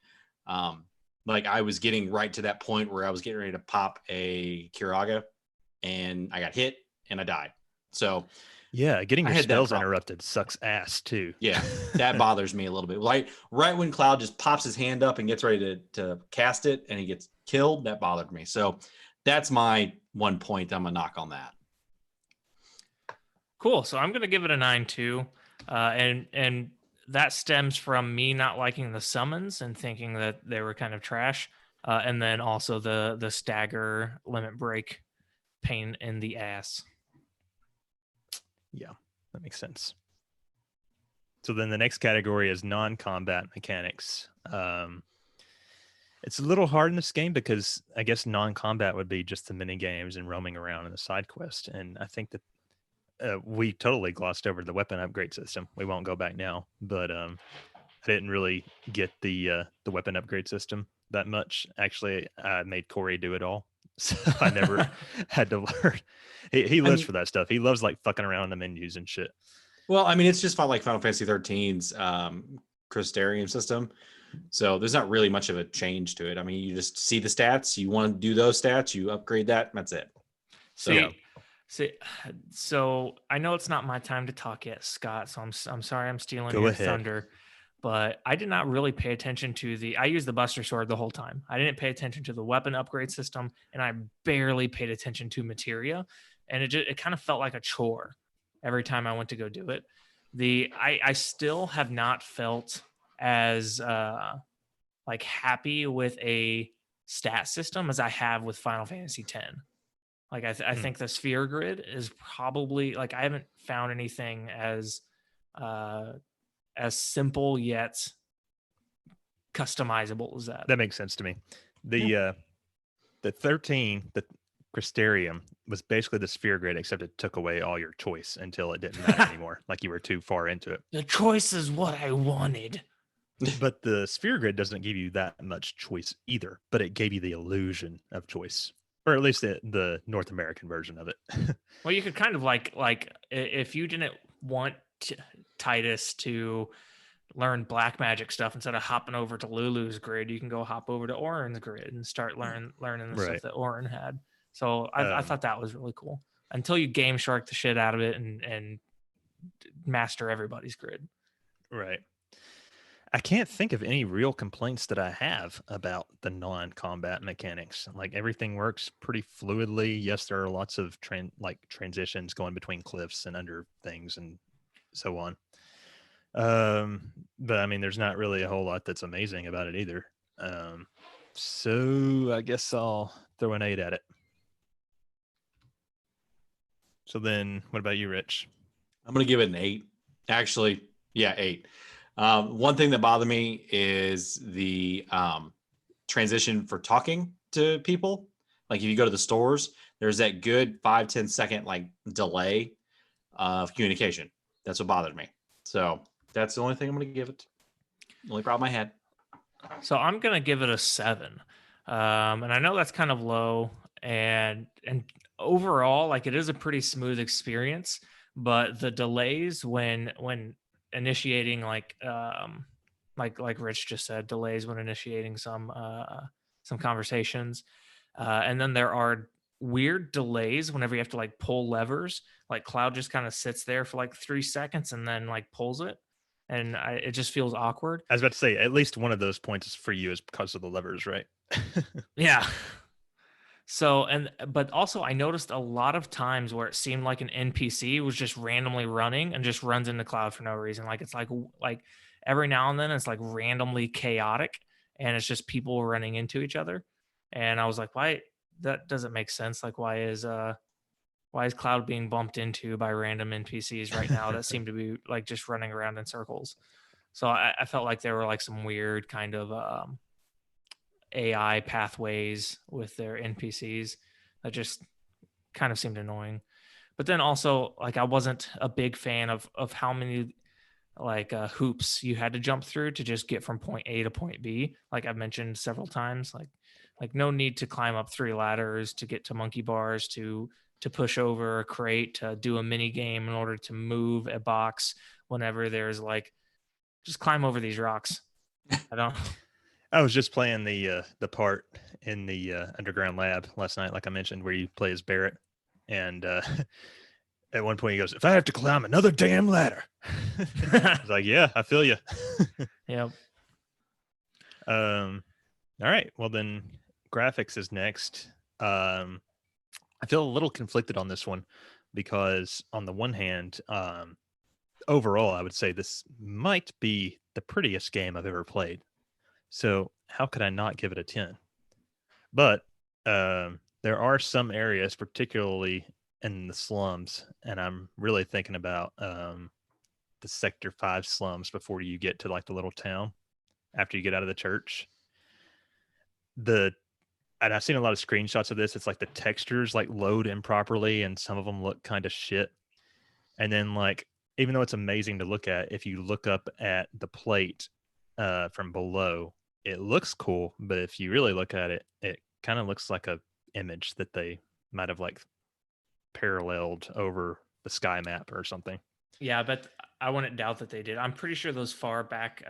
Like I was getting right to that point where I was getting ready to pop a Kiraga and I got hit and I died. So yeah, getting I your had that spells problem. interrupted sucks ass too. Yeah, that bothers me a little bit. Like right when Cloud just pops his hand up and gets ready to cast it and he gets killed, that bothered me. So that's my 1 point. I'm gonna knock on that. Cool. So I'm gonna give it a 9 too, and that stems from me not liking the summons and thinking that they were kind of trash, and then also the stagger limit break pain in the ass. Yeah, that makes sense. So then the next category is non-combat mechanics. It's a little hard in this game because I guess non-combat would be just the mini games and roaming around in the side quest. And I think that we totally glossed over the weapon upgrade system. We won't go back now, but I didn't really get the weapon upgrade system that much. Actually, I made Corey do it all, so I never had to learn. He lives for that stuff. He loves like fucking around in the menus and shit. Well, I mean, it's just felt like Final Fantasy 13's Crystarium system. So there's not really much of a change to it. I mean, you just see the stats. You want to do those stats, you upgrade that. And that's it. So I know it's not my time to talk yet, Scott. So I'm sorry I'm stealing Go your ahead. thunder, but I did not really pay attention to I used the Buster Sword the whole time. I didn't pay attention to the weapon upgrade system, and I barely paid attention to materia, and it kind of felt like a chore every time I went to go do it. I still have not felt as like happy with a stat system as I have with Final Fantasy X. Like I think the sphere grid is probably like I haven't found anything as simple yet customizable as that. That makes sense to me. The 13, the Crystarium, was basically the sphere grid, except it took away all your choice until it didn't matter anymore. Like you were too far into it. The choice is what I wanted. But the sphere grid doesn't give you that much choice either, but it gave you the illusion of choice, or at least the North American version of it. Well, you could kind of like if you didn't want Titus to learn black magic stuff, instead of hopping over to Lulu's grid, you can go hop over to Orin's grid and start learning the stuff that Orin had. So I thought that was really cool until you Game Shark the shit out of it and master everybody's grid. Right. I can't think of any real complaints that I have about the non-combat mechanics. Like everything works pretty fluidly. Yes, there are lots of transitions going between cliffs and under things and so on. But I mean, there's not really a whole lot that's amazing about it either. So I guess I'll throw an 8 at it. So then what about you, Rich? I'm going to give it an 8. Actually, yeah, 8. One thing that bothered me is the transition for talking to people. Like if you go to the stores, there's that good 5-10 second like delay of communication. That's what bothered me. So that's the only thing I'm going to give it. The only problem I had. So I'm going to give it a 7. And I know that's kind of low, and overall, like it is a pretty smooth experience, but the delays when initiating like Rich just said, delays when initiating some conversations, and then there are weird delays whenever you have to like pull levers. Like Cloud just kind of sits there for like 3 seconds and then like pulls it, and it just feels awkward. I was about to say, at least one of those points for you is because of the levers, right? Yeah. So, but also I noticed a lot of times where it seemed like an NPC was just randomly running and just runs into Cloud for no reason. Like it's like every now and then it's like randomly chaotic and it's just people running into each other. And I was like, why? That doesn't make sense. Like why is Cloud being bumped into by random NPCs right now that seem to be like just running around in circles? So I felt like there were like some weird kind of AI pathways with their NPCs that just kind of seemed annoying. But then also, like, I wasn't a big fan of how many like hoops you had to jump through to just get from point A to point B. Like I've mentioned several times, like no need to climb up 3 ladders to get to monkey bars, to push over a crate, to do a mini game in order to move a box whenever there's like, just climb over these rocks. I was just playing the part in the underground lab last night, like I mentioned, where you play as Barrett, and at one point he goes, "If I have to climb another damn ladder," I was like, "Yeah, I feel you." Yep. All right. Well, then graphics is next. I feel a little conflicted on this one because, on the one hand, overall, I would say this might be the prettiest game I've ever played. So how could I not give it a 10? But there are some areas, particularly in the slums, and I'm really thinking about the Sector 5 slums before you get to like the little town after you get out of the church. And I've seen a lot of screenshots of this. It's like the textures like load improperly, and some of them look kind of shit. And then like, even though it's amazing to look at, if you look up at the plate from below, it looks cool, but if you really look at it, it kind of looks like a image that they might have like paralleled over the sky map or something. Yeah, but I wouldn't doubt that they did. I'm pretty sure those far back,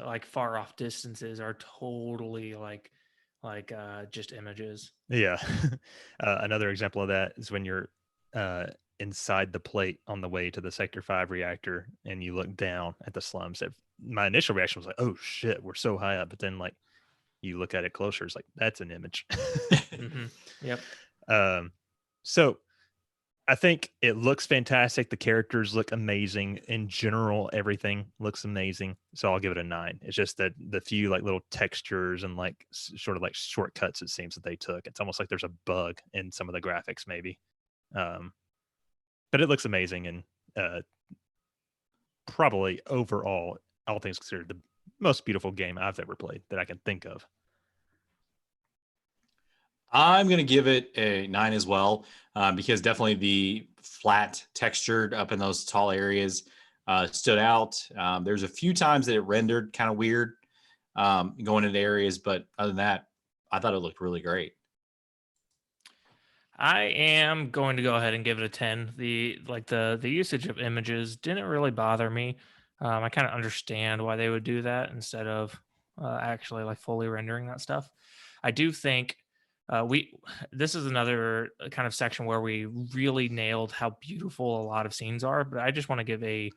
like far off distances are totally like just images. Yeah. Another example of that is when you're inside the plate on the way to the Sector 5 reactor and you look down at the slums. My initial reaction was like, oh shit, we're so high up. But then like you look at it closer, it's like, that's an image. Mm-hmm. Yep. So I think it looks fantastic. The characters look amazing. In general, everything looks amazing. So I'll give it a 9. It's just that the few like little textures and like sort of like shortcuts it seems that they took. It's almost like there's a bug in some of the graphics maybe. But it looks amazing, and probably overall, all things considered, most beautiful game I've ever played that I can think of. I'm going to give it a 9 as well, because definitely the flat textured up in those tall areas stood out. There's a few times that it rendered kind of weird going into areas, but other than that, I thought it looked really great. I am going to go ahead and give it a 10. The usage of images didn't really bother me. I kind of understand why they would do that instead of actually like fully rendering that stuff. I do think we this is another kind of section where we really nailed how beautiful a lot of scenes are, but I just want to give a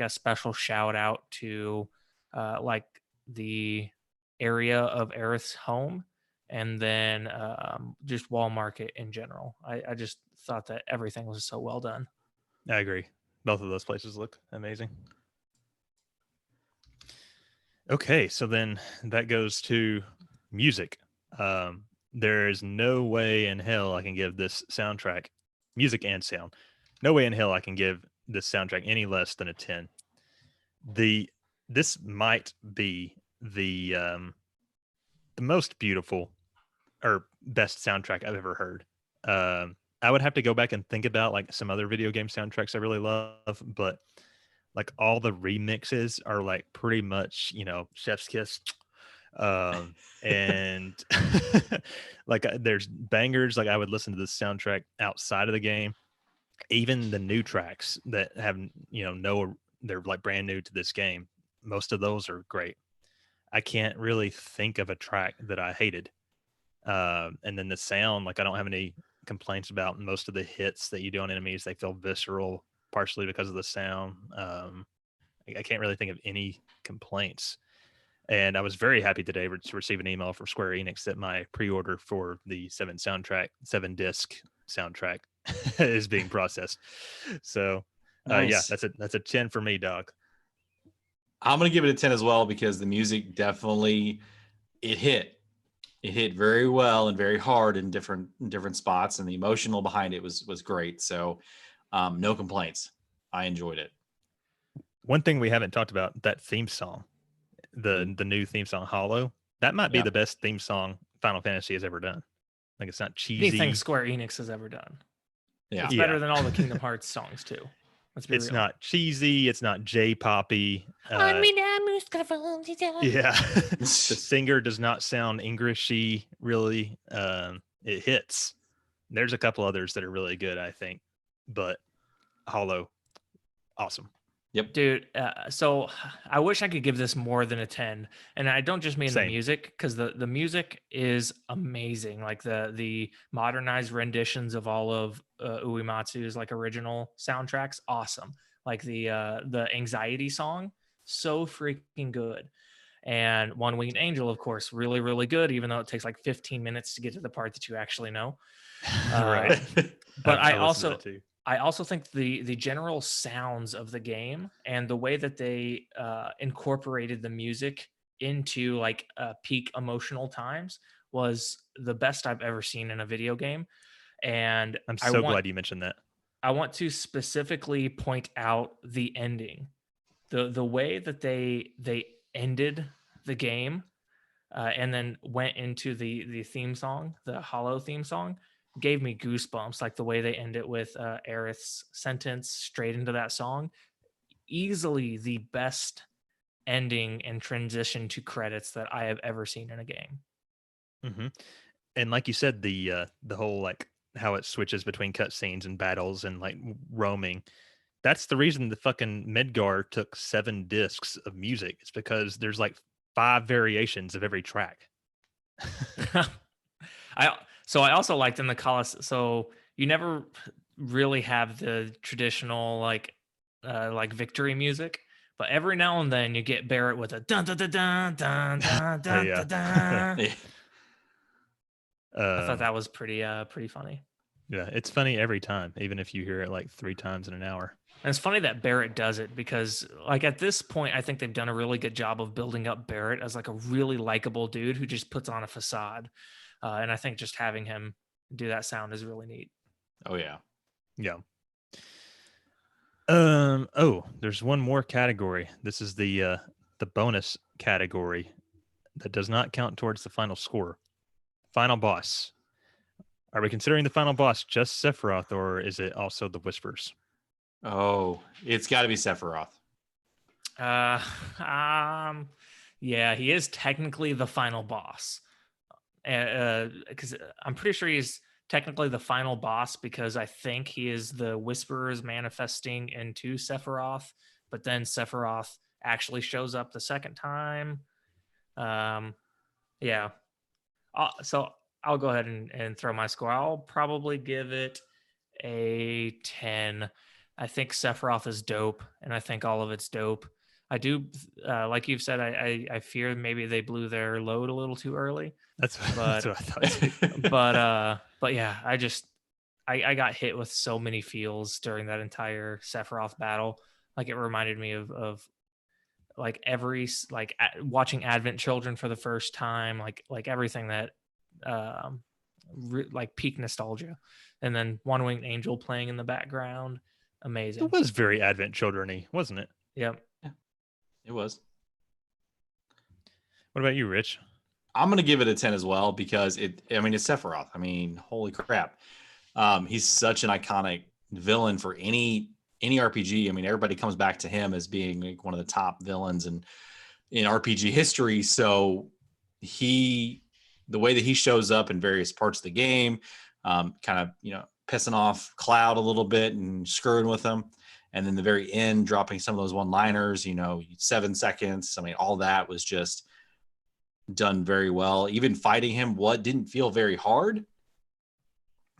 special shout out to like the area of Aerith's home, and then just Wall Market in general. I just thought that everything was so well done. I agree. Both of those places look amazing. Okay, so then that goes to music. There is no way in hell I can give this soundtrack, music and sound, no way in hell I can give this soundtrack any less than a 10. This might be the most beautiful or best soundtrack I've ever heard. I would have to go back and think about like some other video game soundtracks I really love, but like all the remixes are like pretty much, chef's kiss. And like there's bangers. Like I would listen to this soundtrack outside of the game. Even the new tracks that have, they're like brand new to this game. Most of those are great. I can't really think of a track that I hated. And then the sound, like I don't have any complaints about most of the hits that you do on enemies. They feel visceral, partially because of the sound. I can't really think of any complaints. And I was very happy today to receive an email from Square Enix that my pre-order for the 7-disc soundtrack is being processed. So Nice. yeah, that's a 10 for me, dog. I'm going to give it a 10 as well, because the music definitely, it hit very well and very hard in different spots, and the emotional behind it was great. So no complaints. I enjoyed it. One thing we haven't talked about, that theme song, the new theme song, Hollow, that might be the best theme song Final Fantasy has ever done. Like it's not cheesy. Anything Square Enix has ever done. Yeah. It's better than all the Kingdom Hearts songs too. Let's be It's real. not cheesy. It's not J-poppy. Yeah. The singer does not sound Englishy, really. It hits. There's a couple others that are really good, I think. But Hollow, awesome. Yep. Dude, so I wish I could give this more than a 10. And I don't just mean Same. the music, because the music is amazing. Like the modernized renditions of all of Uematsu's like original soundtracks, awesome. Like the Anxiety song, so freaking good. And One Winged Angel, of course, really, really good, even though it takes like 15 minutes to get to the part that you actually know. Right. But I listened to that too. I also think the general sounds of the game and the way that they incorporated the music into like peak emotional times was the best I've ever seen in a video game. And I'm so glad you mentioned that. I want to specifically point out the ending, the way that they ended the game and then went into the theme song, the Hollow theme song, gave me goosebumps. Like the way they end it with Aerith's sentence straight into that song, easily the best ending and transition to credits that I have ever seen in a game. Mm-hmm. And like you said, the whole like how it switches between cutscenes and battles and like roaming. That's the reason the fucking Midgar took 7 discs of music. It's because there's like 5 variations of every track. I also liked in the Colosseum. So you never really have the traditional like victory music, but every now and then you get Barrett with a dun dun dun dun dun dun dun Yeah. dun, dun. I thought Um, that was pretty funny. yeah, it's funny every time, even if you hear it like 3 times in an hour. And it's funny that Barrett does it because, like, at this point, I think they've done a really good job of building up Barrett as like a really likable dude who just puts on a facade. And I think just having him do that sound is really neat. Oh yeah. Yeah. Oh, there's one more category. This is the bonus category that does not count towards the final score. Final boss. Are we considering the final boss just Sephiroth, or is it also the Whispers? Oh, it's got to be Sephiroth. Yeah, he is technically the final boss. Because I'm pretty sure he's technically the final boss because I think he is the Whisperers manifesting into Sephiroth, but then Sephiroth actually shows up the second time. Yeah. So I'll go ahead and throw my score. I'll probably give it a 10. I think Sephiroth is dope, and I think all of it's dope. I do, like you've said, I fear maybe they blew their load a little too early. That's But what I thought. but yeah, I got hit with so many feels during that entire Sephiroth battle. Like it reminded me of like watching Advent Children for the first time, like everything that like peak nostalgia, and then One Winged Angel playing in the background, amazing. It was very Advent Children-y, wasn't it? Yep. Yeah, it was. What about you, Rich? I'm gonna give it a 10 as well because it's Sephiroth. I mean, holy crap. He's such an iconic villain for any RPG. I mean, everybody comes back to him as being like one of the top villains in RPG history. So the way that he shows up in various parts of the game, kind of, pissing off Cloud a little bit and screwing with him. And then the very end, dropping some of those one-liners, 7 seconds. I mean, all that was just done very well. Even fighting him, didn't feel very hard,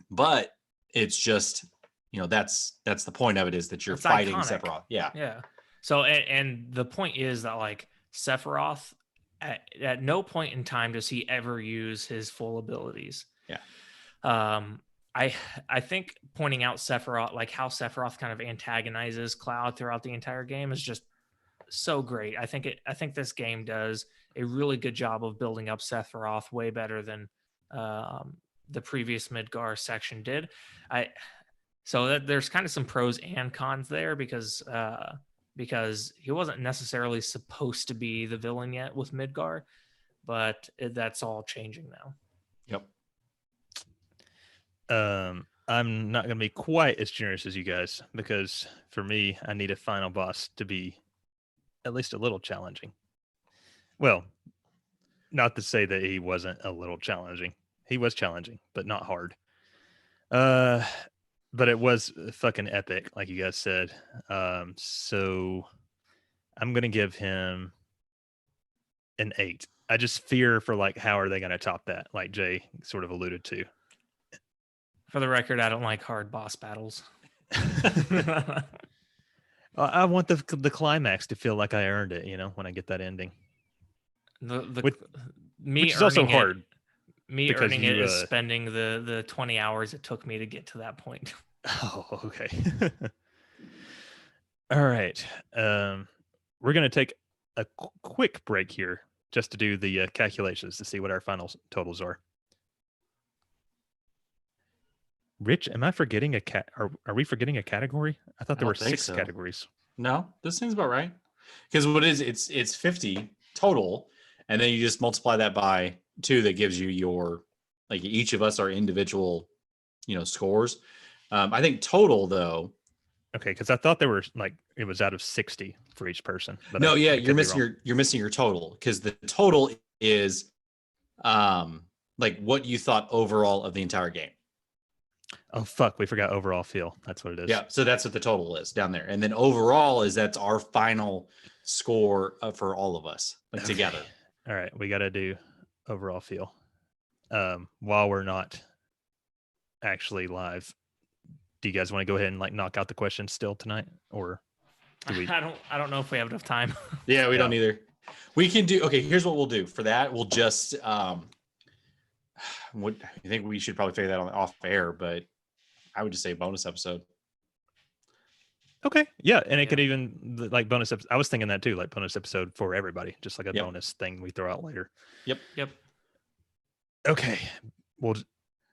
but it's just, that's the point of it, is that you're fighting iconic. Sephiroth. Yeah. So, and the point is that like Sephiroth, at no point in time does he ever use his full abilities. Yeah. I think pointing out Sephiroth, like how Sephiroth kind of antagonizes Cloud throughout the entire game, is just so great. I think this game does a really good job of building up Sephiroth, way better than the previous Midgar section did. So there's kind of some pros and cons there because he wasn't necessarily supposed to be the villain yet with Midgar, but that's all changing now. Yep. I'm not going to be quite as generous as you guys, because for me, I need a final boss to be at least a little challenging. Well, not to say that he wasn't a little challenging. He was challenging, but not hard. But it was fucking epic, like you guys said. So I'm going to give him an 8. I just fear for like, how are they going to top that? Like Jay sort of alluded to. For the record, I don't like hard boss battles. I want the climax to feel like I earned it, when I get that ending. Which is also hard. Me earning it is spending the 20 hours it took me to get to that point. Oh, okay. All right. We're going to take a quick break here just to do the calculations to see what our final totals are. Rich, am I forgetting are we forgetting a category? I thought there were 6 categories. No, this seems about right. Because what it's 50 total, and then you just multiply that by 2. That gives you your, like, each of us our individual, scores. I think total though. Okay, because I thought there were like, it was out of 60 for each person. But no, you're missing your total, because the total is like what you thought overall of the entire game. Oh fuck, we forgot overall feel. That's what it is. Yeah, so that's what the total is down there. And then overall that's our final score for all of us, like, together. All right, we got to do overall feel. While we're not actually live, do you guys want to go ahead and like knock out the questions still tonight, or do we? I don't know if we have enough time. Yeah, we don't either. We can do. Okay, here's what we'll do for that. We'll just what I think we should probably figure that on off air, but I would just say bonus episode. Okay, yeah, and it could even like bonus episode. I was thinking that too, like bonus episode for everybody, just like a bonus thing we throw out later. Yep. Okay, we'll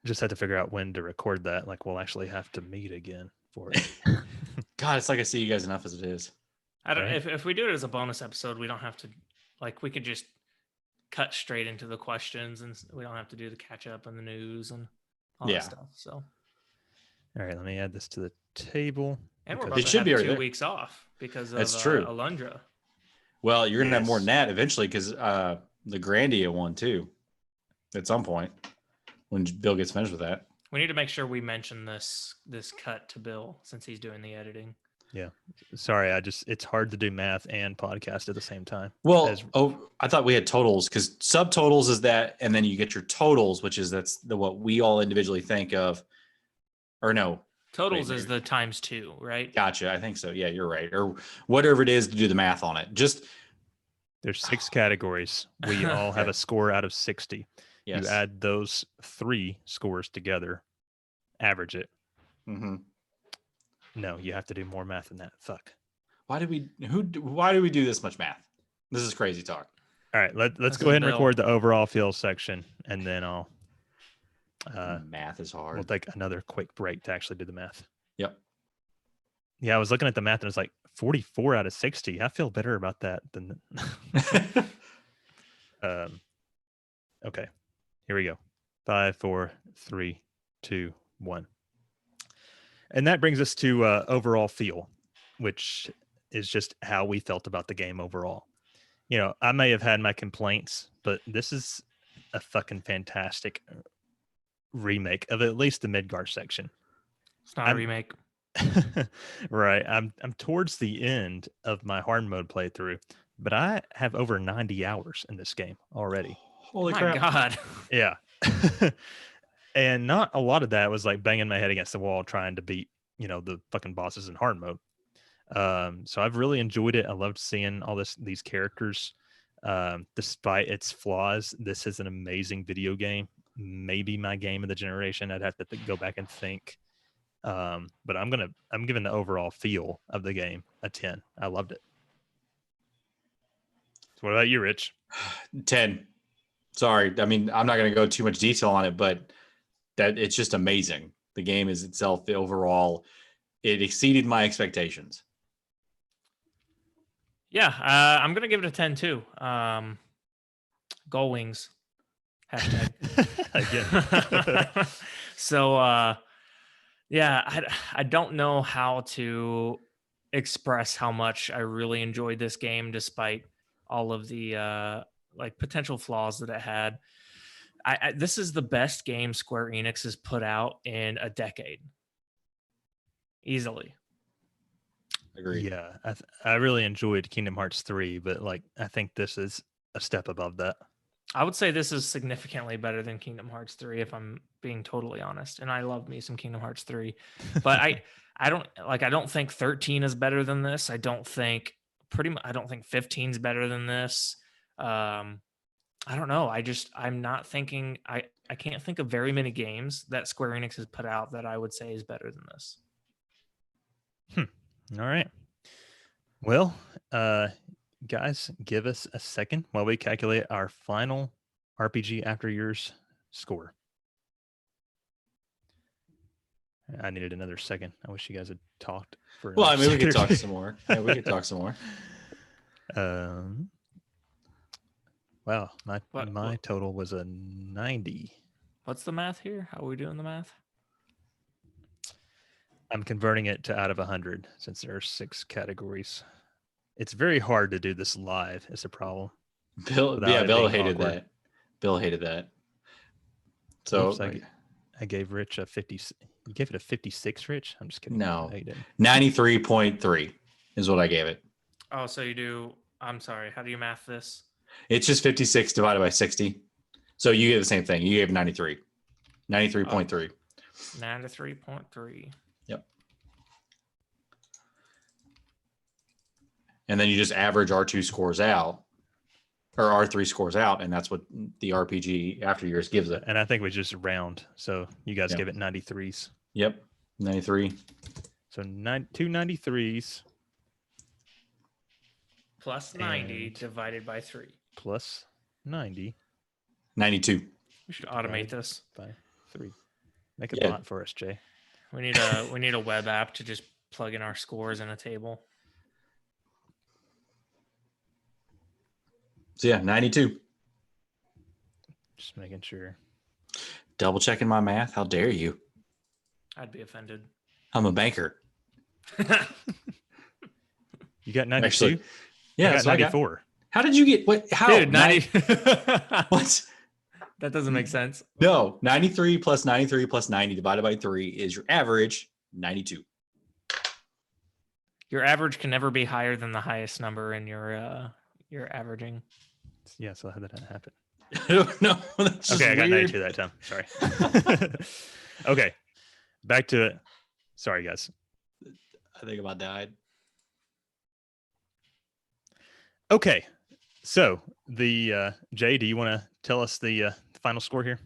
just have to figure out when to record that. Like, we'll actually have to meet again for it. God, it's like I see you guys enough as it is. I don't. Right? If we do it as a bonus episode, we don't have to like we could just cut straight into the questions, and we don't have to do the catch up and the news and all Yeah. that stuff. So, All right, let me add this to the table. and we're because about It to should be have right 2 there. weeks off because of That's true. Alundra. Well, you're gonna have more than Yes. that eventually because the Grandia one too, at some point when Bill gets finished with that. We need to make sure we mention this cut to Bill since he's doing the editing. Sorry, it's hard to do math and podcast at the same time. Well, As- I thought we had totals because subtotals is that, and then you get your totals, which is what we all individually think of, or no, Totals Wait, is the times 2, right? gotcha. I think so. Yeah, you're right, or whatever it is to do the math on it. Just There's 6 categories. We all have Okay. a score out of 60. yes. You add those 3 scores together, average it. Mm-hmm. No, you have to do more math than that. Fuck. Why do we do this much math? This is crazy talk. All right, let's This go is ahead and Bill. record the overall feel section, and then I'll Math is hard. we'll take another quick break to actually do the math. Yep. Yeah, I was looking at the math and it's like 44 out of 60. I feel better about that than. Okay, here we go. 5, 4, 3, 2, 1. And that brings us to overall feel, which is just how we felt about the game overall. You know, I may have had my complaints, but this is a fucking fantastic remake of at least the Midgar section. It's not a remake. Right. I'm towards the end of my hard mode playthrough, but I have over 90 hours in this game already. Holy My crap! God. Yeah. And not a lot of that was like banging my head against the wall trying to beat, the fucking bosses in hard mode. So I've really enjoyed it. I loved seeing all these characters. Despite its flaws, this is an amazing video game. Maybe my game of the generation. I'd have to go back and think. But I'm giving the overall feel of the game a 10. I loved it. So what about you, Rich? 10. Sorry, I mean I'm not going to go too much detail on it, but that it's just amazing. The game is itself, the overall, it exceeded my expectations. Yeah, I'm gonna give it a 10 too. Goal wings. Hashtag. Again. So yeah, I don't know how to express how much I really enjoyed this game despite all of the like potential flaws that it had. This is the best game Square Enix has put out in a decade. Easily. Agreed. Yeah, I really enjoyed Kingdom Hearts 3, but I think this is a step above that. I would say this is significantly better than Kingdom Hearts 3 if I'm being totally honest. And I love me some Kingdom Hearts 3. But I don't think 13 is better than this. I don't think 15 is better than this. I don't know. I'm not thinking I can't think of very many games that Square Enix has put out that I would say is better than this. All right. Well, guys, give us a second while we calculate our final RPG After Years score. I needed another second. I wish you guys had talked for. Well, I another mean, we could second or talk two. some more. Yeah, we could talk some more. Wow, my What? total was a 90. What's the math here? How are we doing the math? I'm converting it to out of 100 since there are 6 categories. It's very hard to do this live. It's a problem. Bill Without it Bill being hated awkward. that. Bill hated that. So Oops, I gave Rich a 50. You gave it a 56, Rich? I'm just kidding. No. you didn't. 93.3 is what I gave it. Oh, so you do. I'm sorry. How do you math this? It's just 56 divided by 60. So you gave the same thing. You gave 93. 93.3. 93.3. Yep. And then you just average R2 scores out, or R3 scores out, and that's what the RPG After Years gives it. And I think we just round. So you guys Yeah. give it 93s. Yep. 93. So 2 93s Plus 90 And- divided by 3. plus 90 92. We should automate this. by 3. Make a Yeah. bot for us, Jay. We need a web app to just plug in our scores in a table. So yeah, 92. Just making sure. Double checking my math. How dare you? I'd be offended. I'm a banker. You got 92? Actually, yeah, I got so 94. How did you get what? How? Dude, 90. What? That doesn't make sense. No, 93 plus 93 plus 90 divided by 3 is your average, 92. Your average can never be higher than the highest number in your averaging. Yeah, so how did that happen? I don't know. That's just Okay, I got weird. 92 that time. Sorry. Okay, back to it. Sorry, guys. I think about died. Okay, so the Jay, do you want to tell us the final score here?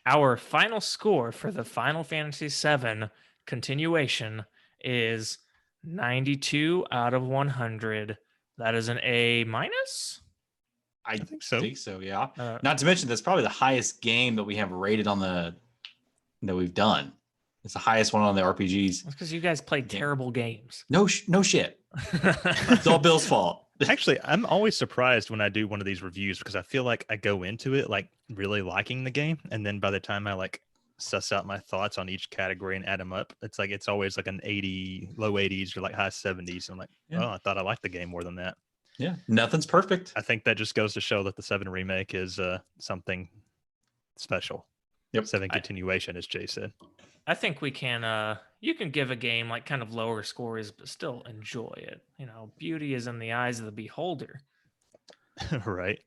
Our final score for the Final Fantasy VII continuation is 92 out of 100. That is an A minus. I think so. Yeah. Not to mention that's probably the highest game that we have rated on that we've done. It's the highest one on the RPGs. That's because you guys play terrible games. No shit. It's all Bill's fault. Actually, I'm always surprised when I do one of these reviews because I feel like I go into it like really liking the game, and then by the time I like suss out my thoughts on each category and add them up, it's always like an 80, low 80s or like high 70s. I'm like, oh, I thought I liked the game more than that. Yeah, nothing's perfect. I think that just goes to show that the 7 remake is something special. Yep. 7 continuation, as Jay said. I think we can you can give a game like kind of lower scores but still enjoy it. You know, beauty is in the eyes of the beholder. Right.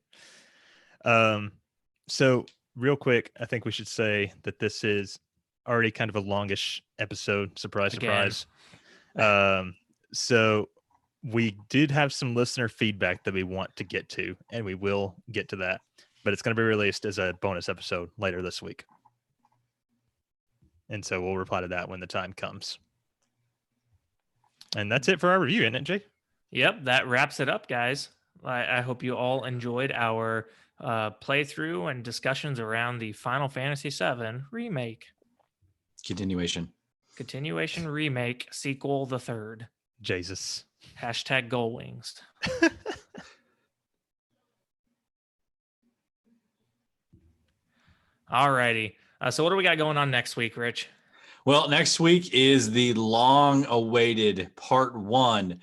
So real quick, I think we should say that this is already kind of a longish episode. Surprise. So we did have some listener feedback that we want to get to, and we will get to that, but it's going to be released as a bonus episode later this week. And so we'll reply to that when the time comes. And that's it for our review, isn't it, Jay? Yep, that wraps it up, guys. I hope you all enjoyed our playthrough and discussions around the Final Fantasy VII Remake. Continuation Remake, sequel the third. Jesus. Hashtag Goal Wings. Alrighty. So what do we got going on next week, Rich? Well, next week is the long-awaited part 1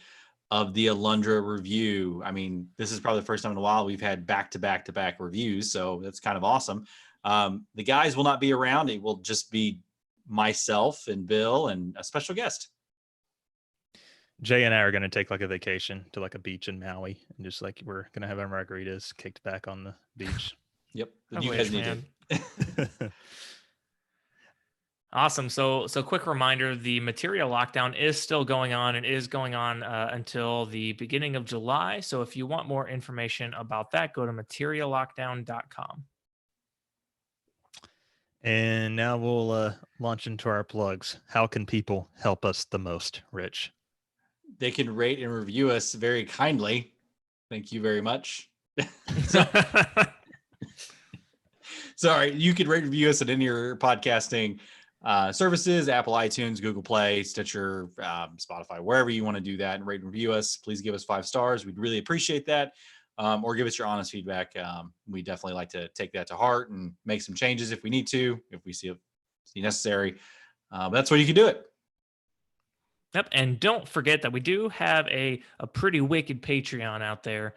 of the Alundra review. I mean, this is probably the first time in a while we've had back-to-back-to-back reviews, so that's kind of awesome. The guys will not be around. It will just be myself and Bill and a special guest. Jay and I are going to take like a vacation to like a beach in Maui, and just like we're going to have our margaritas kicked back on the beach. Yep. I You wish, guys need man. it. Awesome. So quick reminder, the material lockdown is still going on and is going on until the beginning of July. So if you want more information about that, go to materiallockdown.com. And now we'll launch into our plugs. How can people help us the most, Rich? They can rate and review us very kindly. Thank you very much. Sorry, you could rate and review us at any of your podcasting services, Apple, iTunes, Google Play, Stitcher, Spotify, wherever you want to do that and rate and review us. Please give us 5 stars. We'd really appreciate that. Or give us your honest feedback. We definitely like to take that to heart and make some changes if we need to, if we see necessary. But that's where you can do it. Yep. And don't forget that we do have a pretty wicked Patreon out there.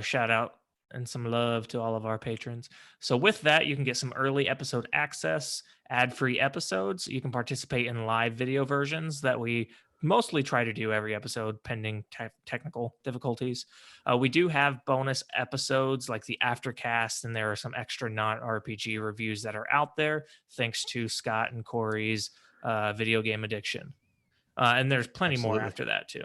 Shout out and some love to all of our patrons. So with that, you can get some early episode access, ad-free episodes. You can participate in live video versions that we mostly try to do every episode pending technical difficulties. We do have bonus episodes like the Aftercast, and there are some extra not RPG reviews that are out there thanks to Scott and Corey's video game addiction. And there's plenty more after that too.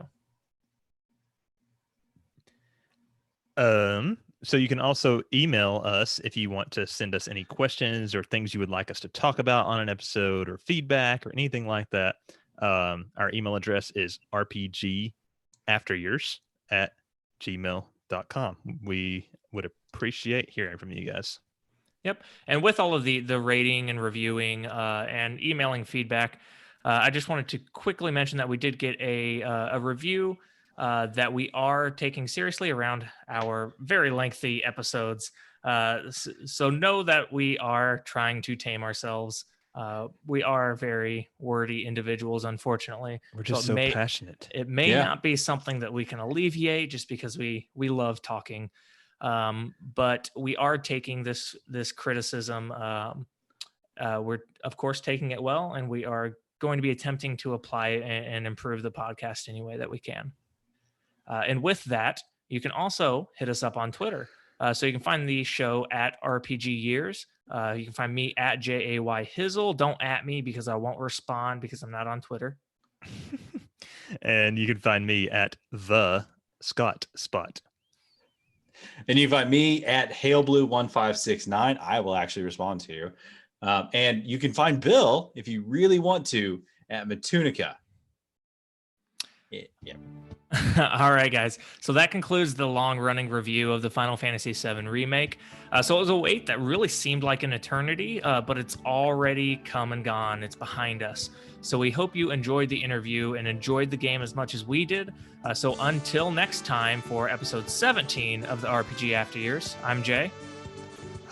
So you can also email us if you want to send us any questions or things you would like us to talk about on an episode or feedback or anything like that. Our email address is rpgafteryears@gmail.com. We would appreciate hearing from you guys. Yep. And with all of the rating and reviewing and emailing feedback, I just wanted to quickly mention that we did get a review that we are taking seriously around our very lengthy episodes. So know that we are trying to tame ourselves. We are very wordy individuals, unfortunately. We're just so passionate. It may Yeah. not be something that we can alleviate just because we love talking. But we are taking this criticism. We're of course taking it well, and we are going to be attempting to apply it and improve the podcast any way that we can. And with that, you can also hit us up on Twitter. So you can find the show at RPG Years. You can find me at JAY Hizzle. Don't at me because I won't respond because I'm not on Twitter. And you can find me at the Scott Spot. And you can find me at HailBlue1569. I will actually respond to you. And you can find Bill, if you really want to, at Matunica. Yeah. All right, guys. So that concludes the long-running review of the Final Fantasy VII Remake. So it was a wait that really seemed like an eternity, but it's already come and gone. It's behind us. So we hope you enjoyed the interview and enjoyed the game as much as we did. So until next time for episode 17 of the RPG After Years, I'm Jay.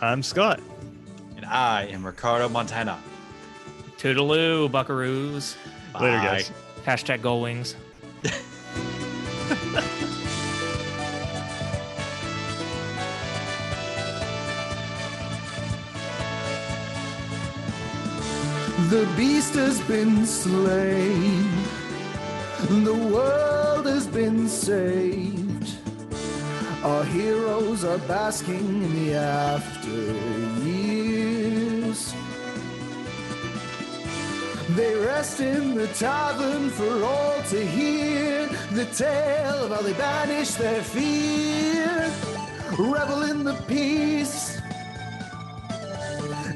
I'm Scott. And I am Ricardo Montana. Toodaloo, buckaroos. Later, Bye. guys. Hashtag Go Wings. The beast has been slain. The world has been saved. Our heroes are basking in the after years. They rest in the tavern for all to hear the tale of how they banish their fear. Revel in the peace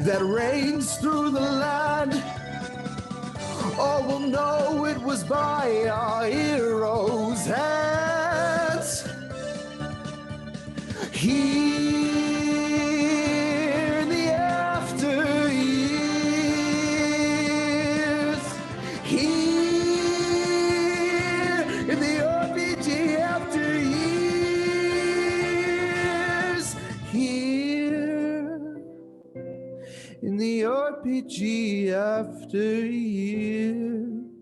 that reigns through the land. All will know it was by our heroes' hands. Here in the after years. Here in the RPG after years. Here in the RPG after years.